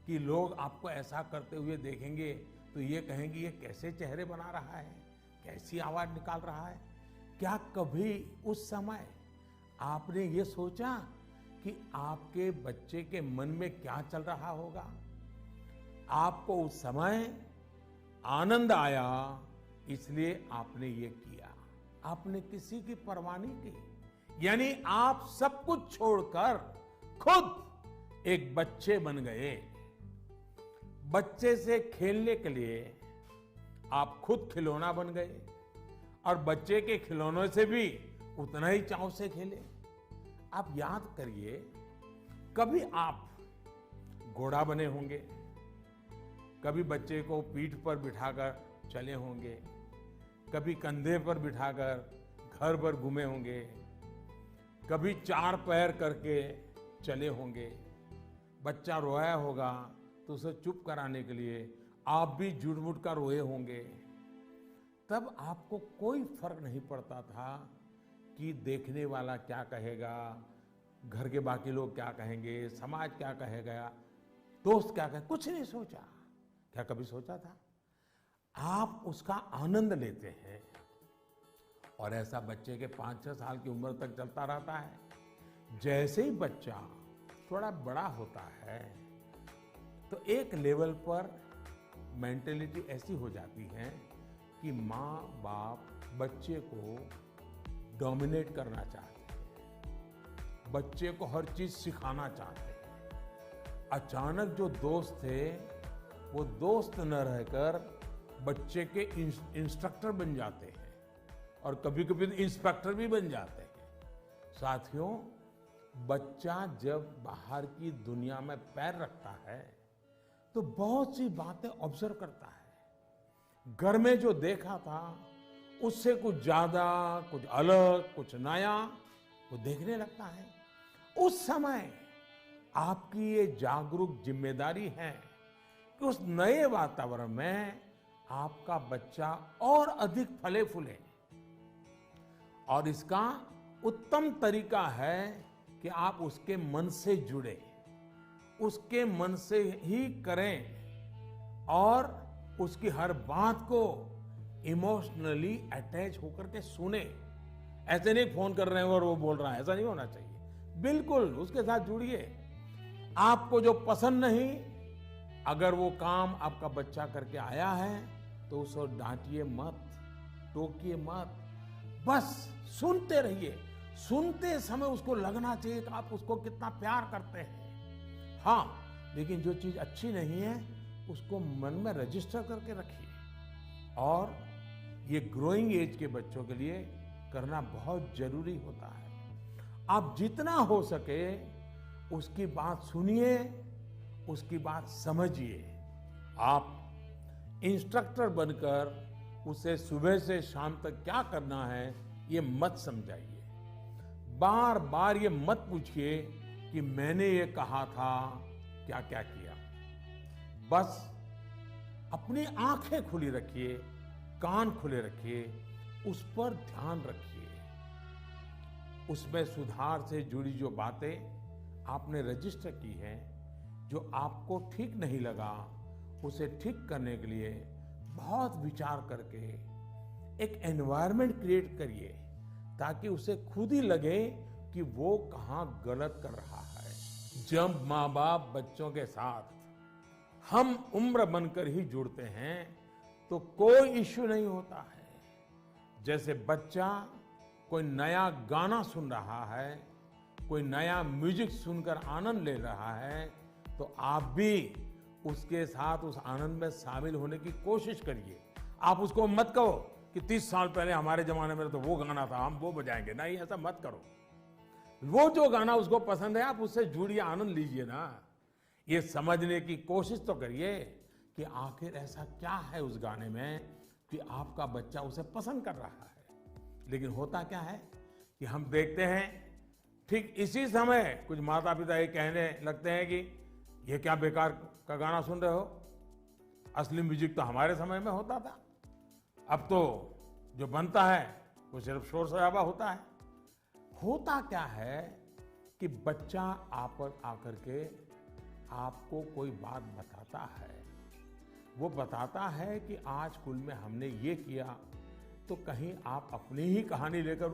कि लोग आपको ऐसा करते हुए देखेंगे तो ये कहेंगे ये कैसे चेहरे बना रहा है, कैसी आवाज निकाल रहा है? क्या कभी उस समय आपने ये सोचा कि आपके बच्चे के मन में क्या चल रहा होगा? आपको उस समय आनंद आया, इसलिए आपने ये किया। आपने किसी की परवाह नहीं की, यानी आप सब कुछ छोड़कर खुद एक बच्चे बन गए। बच्चे से खेलने के लिए आप खुद खिलौना बन गए और बच्चे के खिलौनों से भी उतना ही चाव से खेले। आप याद करिए, कभी आप घोड़ा बने होंगे, कभी बच्चे को पीठ पर बिठाकर चले होंगे, कभी कंधे पर बिठाकर घर भर घूमे होंगे, कभी 4 पैर करके चले होंगे। बच्चा रोया होगा तो उसे चुप कराने के लिए आप भी जुट-मुट कर रोए होंगे। तब आपको कोई फर्क नहीं पड़ता था कि देखने वाला क्या कहेगा, घर के बाकी लोग क्या कहेंगे, समाज क्या कहेगा, दोस्त क्या कहेगा, कुछ नहीं सोचा। क्या कभी सोचा था? आप उसका आनंद लेते हैं और ऐसा बच्चे के 5-6 साल की उम्र तक चलता रहता है। जैसे ही बच्चा थोड़ा बड़ा होता है तो एक लेवल पर मेंटेलिटी ऐसी हो जाती है कि माँ बाप बच्चे को डोमिनेट करना चाहते हैं, बच्चे को हर चीज सिखाना चाहते हैं। अचानक जो दोस्त थे वो दोस्त न रहकर बच्चे के इंस्ट्रक्टर बन जाते हैं और कभी कभी इंस्पेक्टर भी बन जाते हैं। साथियों, बच्चा जब बाहर की दुनिया में पैर रखता है तो बहुत सी बातें ऑब्जर्व करता है। घर में जो देखा था उससे कुछ ज्यादा, कुछ अलग, कुछ नया वो देखने लगता है। उस समय आपकी ये जागरूक जिम्मेदारी है कि उस नए वातावरण में आपका बच्चा और अधिक फले फूले। और इसका उत्तम तरीका है कि आप उसके मन से जुड़े, उसके मन से ही करें और उसकी हर बात को इमोशनली अटैच होकर के सुने। ऐसे नहीं फोन कर रहे हैं और वो बोल रहा है, ऐसा नहीं होना चाहिए। बिल्कुल उसके साथ जुड़िए। आपको जो पसंद नहीं, अगर वो काम आपका बच्चा करके आया है तो उसको डांटिए मत, टोकिए मत, बस सुनते रहिए। सुनते समय उसको लगना चाहिए कि आप उसको कितना प्यार करते हैं। हाँ, लेकिन जो चीज अच्छी नहीं है उसको मन में रजिस्टर करके रखिए। और ये ग्रोइंग एज के बच्चों के लिए करना बहुत जरूरी होता है। आप जितना हो सके उसकी बात सुनिए, उसकी बात समझिए। आप इंस्ट्रक्टर बनकर उसे सुबह से शाम तक क्या करना है ये मत समझाइए। बार बार ये मत पूछिए कि मैंने ये कहा था, क्या क्या किया। बस अपनी आंखें खुली रखिए, कान खुले रखिए, उस पर ध्यान रखिए। उसमें सुधार से जुड़ी जो बातें आपने रजिस्टर की हैं, जो आपको ठीक नहीं लगा, उसे ठीक करने के लिए बहुत विचार करके एक एनवायरनमेंट क्रिएट करिए ताकि उसे खुद ही लगे कि वो कहाँ गलत कर रहा है। जब माँ बाप बच्चों के साथ हम उम्र बनकर ही जुड़ते हैं तो कोई इश्यू नहीं होता है। जैसे बच्चा कोई नया गाना सुन रहा है, कोई नया म्यूजिक सुनकर आनंद ले रहा है, तो आप भी उसके साथ उस आनंद में शामिल होने की कोशिश करिए। आप उसको मत कहो कि 30 साल पहले हमारे जमाने में तो वो गाना था, हम वो बजाएंगे। नहीं, ऐसा मत करो। वो जो गाना उसको पसंद है आप उससे जुड़िए, आनंद लीजिए ना। ये समझने की कोशिश तो करिए कि आखिर ऐसा क्या है उस गाने में कि आपका बच्चा उसे पसंद कर रहा है। लेकिन होता क्या है कि हम देखते हैं ठीक इसी समय कुछ माता पिता ये कहने लगते हैं कि ये क्या बेकार का गाना सुन रहे हो, असली म्यूजिक तो हमारे समय में होता था। अब तो जो बनता है वो सिर्फ शोर शराबा होता है। होता क्या है कि बच्चा आप आकर के आपको कोई बात बताता है। वो बताता है कि आज स्कूल में हमने ये किया, तो कहीं आप अपनी ही कहानी लेकर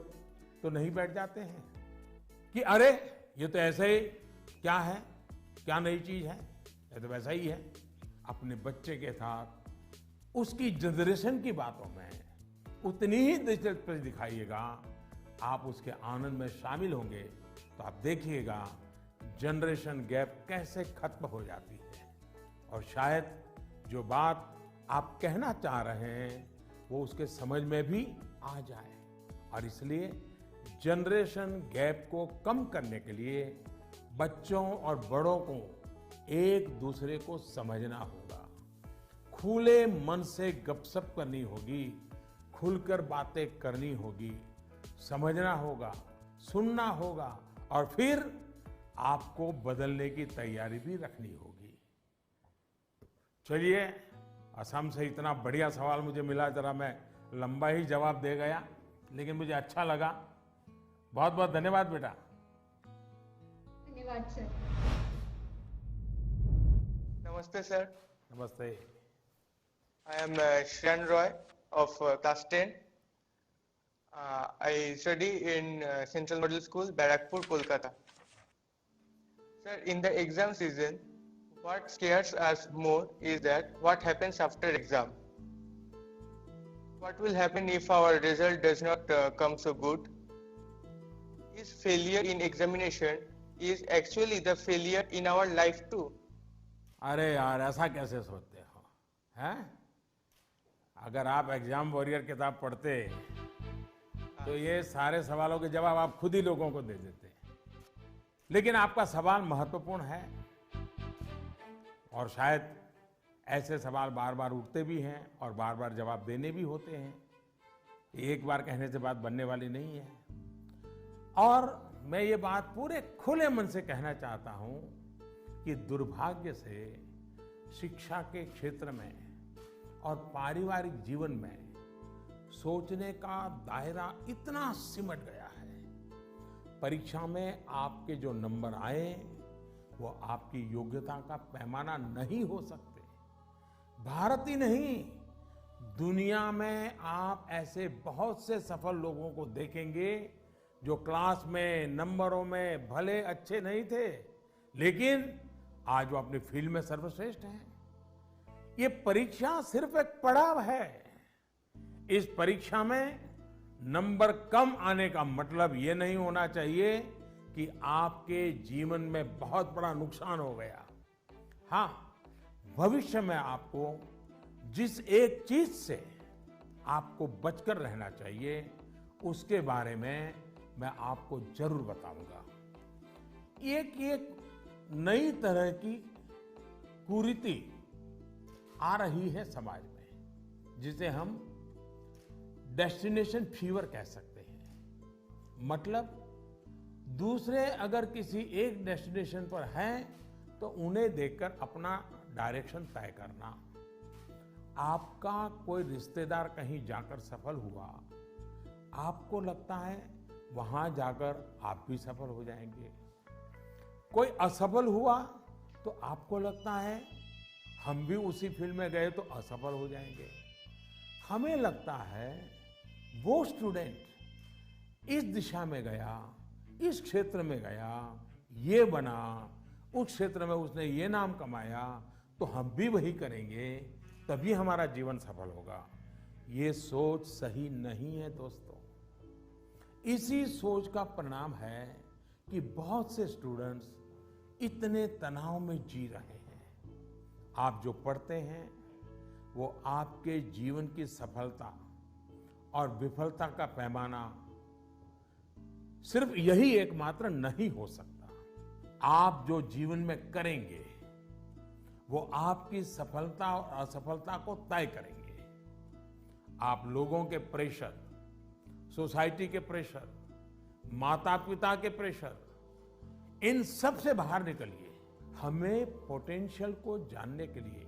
तो नहीं बैठ जाते हैं कि अरे ये तो ऐसे ही, क्या है, क्या नई चीज है, ये तो वैसा ही है। अपने बच्चे के साथ उसकी जनरेशन की बातों में उतनी ही दिलचस्पी दिखाइएगा, आप उसके आनंद में शामिल होंगे तो आप देखिएगा जनरेशन गैप कैसे खत्म हो जाती है। और शायद जो बात आप कहना चाह रहे हैं वो उसके समझ में भी आ जाए। और इसलिए जनरेशन गैप को कम करने के लिए बच्चों और बड़ों को एक दूसरे को समझना होगा, खुले मन से गपशप करनी होगी, खुलकर बातें करनी होगी, समझना होगा, सुनना होगा और फिर आपको बदलने की तैयारी भी रखनी होगी। चलिए, असम से इतना बढ़िया सवाल मुझे मिला, जरा मैं लंबा ही जवाब दे गया, लेकिन मुझे अच्छा लगा। बहुत बहुत धन्यवाद बेटा। धन्यवाद सर। Namaste sir. नमस्ते। I am Shreyan Roy of class 10. I study in Central Model School, Barakpur, Kolkata. Sir, in the exam season, what scares us more is that what happens after exam. What will happen if our result does not come so good? Is failure in examination is actually the failure in our life too? अरे यार, ऐसा कैसे सोचते हो, हैं? अगर आप exam warrior किताब पढ़ते तो ये सारे सवालों के जवाब आप खुद ही लोगों को दे देते। लेकिन आपका सवाल महत्वपूर्ण है और शायद ऐसे सवाल बार बार उठते भी हैं और बार बार जवाब देने भी होते हैं। एक बार कहने से बात बनने वाली नहीं है। और मैं ये बात पूरे खुले मन से कहना चाहता हूं कि दुर्भाग्य से शिक्षा के क्षेत्र में और पारिवारिक जीवन में सोचने का दायरा इतना सिमट गया है। परीक्षा में आपके जो नंबर आए वो आपकी योग्यता का पैमाना नहीं हो सकते। भारत ही नहीं, दुनिया में आप ऐसे बहुत से सफल लोगों को देखेंगे जो क्लास में नंबरों में भले अच्छे नहीं थे, लेकिन आज वो अपनी फील्ड में सर्वश्रेष्ठ हैं। ये परीक्षा सिर्फ एक पड़ाव है। इस परीक्षा में नंबर कम आने का मतलब ये नहीं होना चाहिए कि आपके जीवन में बहुत बड़ा नुकसान हो गया। हाँ, भविष्य में आपको जिस एक चीज से आपको बचकर रहना चाहिए उसके बारे में मैं आपको जरूर बताऊंगा। एक नई तरह की कुरीति आ रही है समाज में, जिसे हम डेस्टिनेशन फीवर कह सकते हैं। मतलब दूसरे अगर किसी एक डेस्टिनेशन पर हैं तो उन्हें देखकर अपना डायरेक्शन तय करना। आपका कोई रिश्तेदार कहीं जाकर सफल हुआ, आपको लगता है वहां जाकर आप भी सफल हो जाएंगे। कोई असफल हुआ तो आपको लगता है हम भी उसी फील्ड में गए तो असफल हो जाएंगे। हमें लगता है वो स्टूडेंट इस दिशा में गया, इस क्षेत्र में गया, ये बना, उस क्षेत्र में उसने ये नाम कमाया, तो हम भी वही करेंगे, तभी हमारा जीवन सफल होगा। ये सोच सही नहीं है दोस्तों। इसी सोच का परिणाम है कि बहुत से स्टूडेंट्स इतने तनाव में जी रहे हैं। आप जो पढ़ते हैं वो आपके जीवन की सफलता और विफलता का पैमाना सिर्फ यही एकमात्र नहीं हो सकता। आप जो जीवन में करेंगे वो आपकी सफलता और असफलता को तय करेंगे। आप लोगों के प्रेशर, सोसाइटी के प्रेशर, माता पिता के प्रेशर, इन सब से बाहर निकलिए। हमें पोटेंशियल को जानने के लिए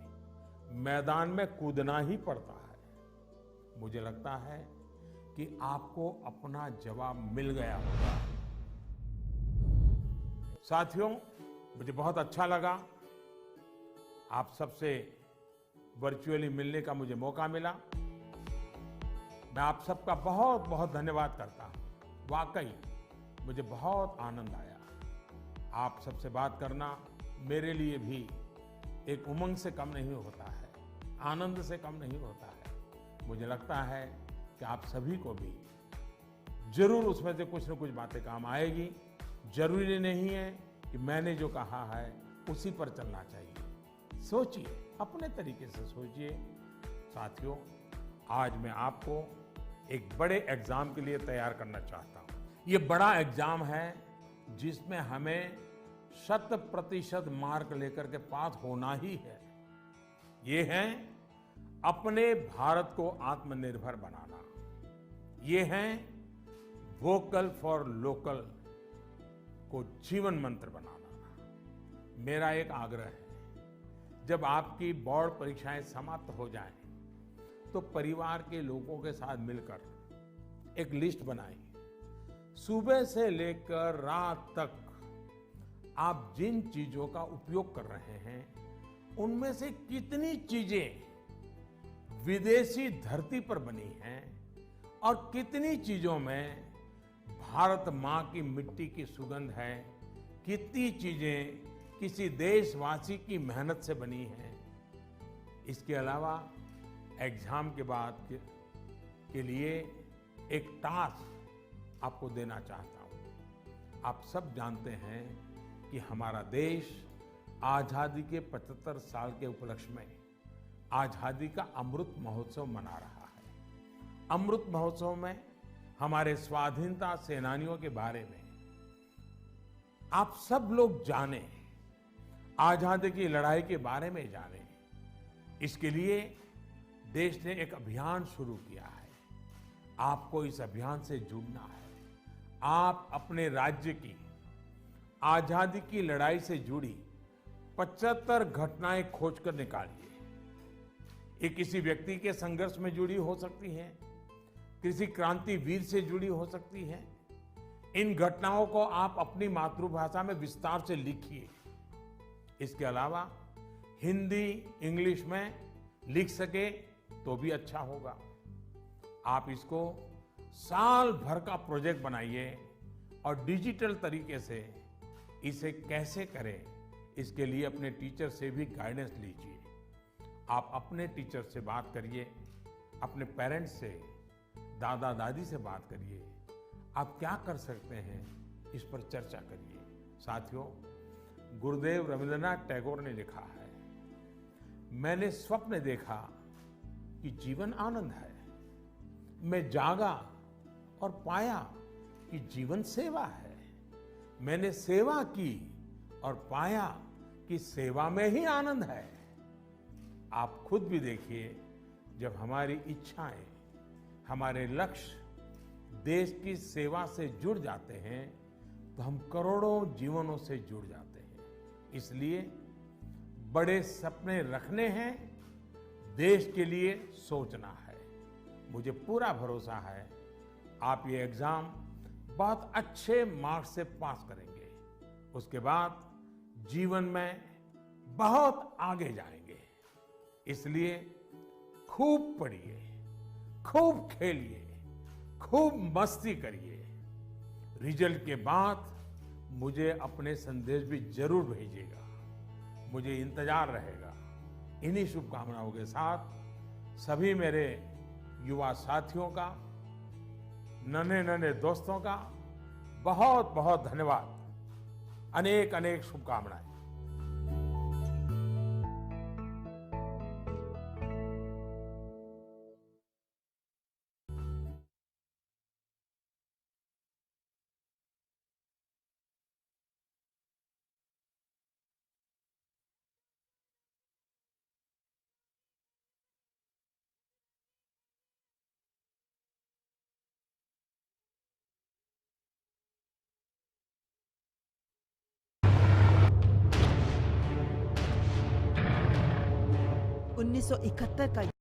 मैदान में कूदना ही पड़ता है। मुझे लगता है कि आपको अपना जवाब मिल गया होगा। साथियों, मुझे बहुत अच्छा लगा आप सबसे वर्चुअली मिलने का मुझे मौका मिला। मैं आप सबका बहुत बहुत धन्यवाद करता हूं। वाकई मुझे बहुत आनंद आया। आप सबसे बात करना मेरे लिए भी एक उमंग से कम नहीं होता है, आनंद से कम नहीं होता है। मुझे लगता है कि आप सभी को भी जरूर उसमें से कुछ न कुछ बातें काम आएगी। जरूरी नहीं है कि मैंने जो कहा है उसी पर चलना चाहिए। सोचिए, अपने तरीके से सोचिए। साथियों, आज मैं आपको एक बड़े एग्जाम के लिए तैयार करना चाहता हूं। ये बड़ा एग्जाम है जिसमें हमें 100% मार्क लेकर के पास होना ही है। ये है अपने भारत को आत्मनिर्भर बनाना। ये है वोकल फॉर लोकल को जीवन मंत्र बनाना। मेरा एक आग्रह है, जब आपकी बोर्ड परीक्षाएं समाप्त हो जाएं, तो परिवार के लोगों के साथ मिलकर एक लिस्ट बनाएं। सुबह से लेकर रात तक आप जिन चीजों का उपयोग कर रहे हैं, उनमें से कितनी चीजें विदेशी धरती पर बनी हैं और कितनी चीजों में भारत मां की मिट्टी की सुगंध है, कितनी चीजें किसी देशवासी की मेहनत से बनी हैं। इसके अलावा एग्जाम के बाद के लिए एक टास्क आपको देना चाहता हूं। आप सब जानते हैं कि हमारा देश आजादी के 75 साल के उपलक्ष्य में आजादी का अमृत महोत्सव मना रहा है। अमृत महोत्सव में हमारे स्वाधीनता सेनानियों के बारे में आप सब लोग जानें, आजादी की लड़ाई के बारे में जानें। इसके लिए देश ने एक अभियान शुरू किया है। आपको इस अभियान से जुड़ना है। आप अपने राज्य की आजादी की लड़ाई से जुड़ी 75 घटनाएं खोजकर निकालिए। ये किसी व्यक्ति के संघर्ष में जुड़ी हो सकती हैं, किसी क्रांतिवीर से जुड़ी हो सकती हैं। इन घटनाओं को आप अपनी मातृभाषा में विस्तार से लिखिए। इसके अलावा हिंदी, इंग्लिश में लिख सके तो भी अच्छा होगा। आप इसको साल भर का प्रोजेक्ट बनाइए और डिजिटल तरीके से इसे कैसे करें, इसके लिए अपने टीचर से भी गाइडेंस लीजिए। आप अपने टीचर से बात करिए, अपने पेरेंट्स से, दादा दादी से बात करिए। आप क्या कर सकते हैं, इस पर चर्चा करिए। साथियों, गुरुदेव रविंद्रनाथ टैगोर ने लिखा है, मैंने स्वप्न देखा कि जीवन आनंद है। मैं जागा और पाया कि जीवन सेवा है। मैंने सेवा की और पाया कि सेवा में ही आनंद है। आप खुद भी देखिए, जब हमारी इच्छाएं, हमारे लक्ष्य देश की सेवा से जुड़ जाते हैं, तो हम करोड़ों जीवनों से जुड़ जाते हैं। इसलिए बड़े सपने रखने हैं, देश के लिए सोचना है। मुझे पूरा भरोसा है आप ये एग्जाम बहुत अच्छे मार्क्स से पास करेंगे। उसके बाद जीवन में बहुत आगे जाएंगे। इसलिए खूब पढ़िए, खूब खेलिए, खूब मस्ती करिए। रिजल्ट के बाद मुझे अपने संदेश भी जरूर भेजिएगा, मुझे इंतजार रहेगा। इन्हीं शुभकामनाओं के साथ सभी मेरे युवा साथियों का, नन्हे नन्हे दोस्तों का बहुत बहुत धन्यवाद। अनेक अनेक शुभकामनाएं। उन्नीस 1971 का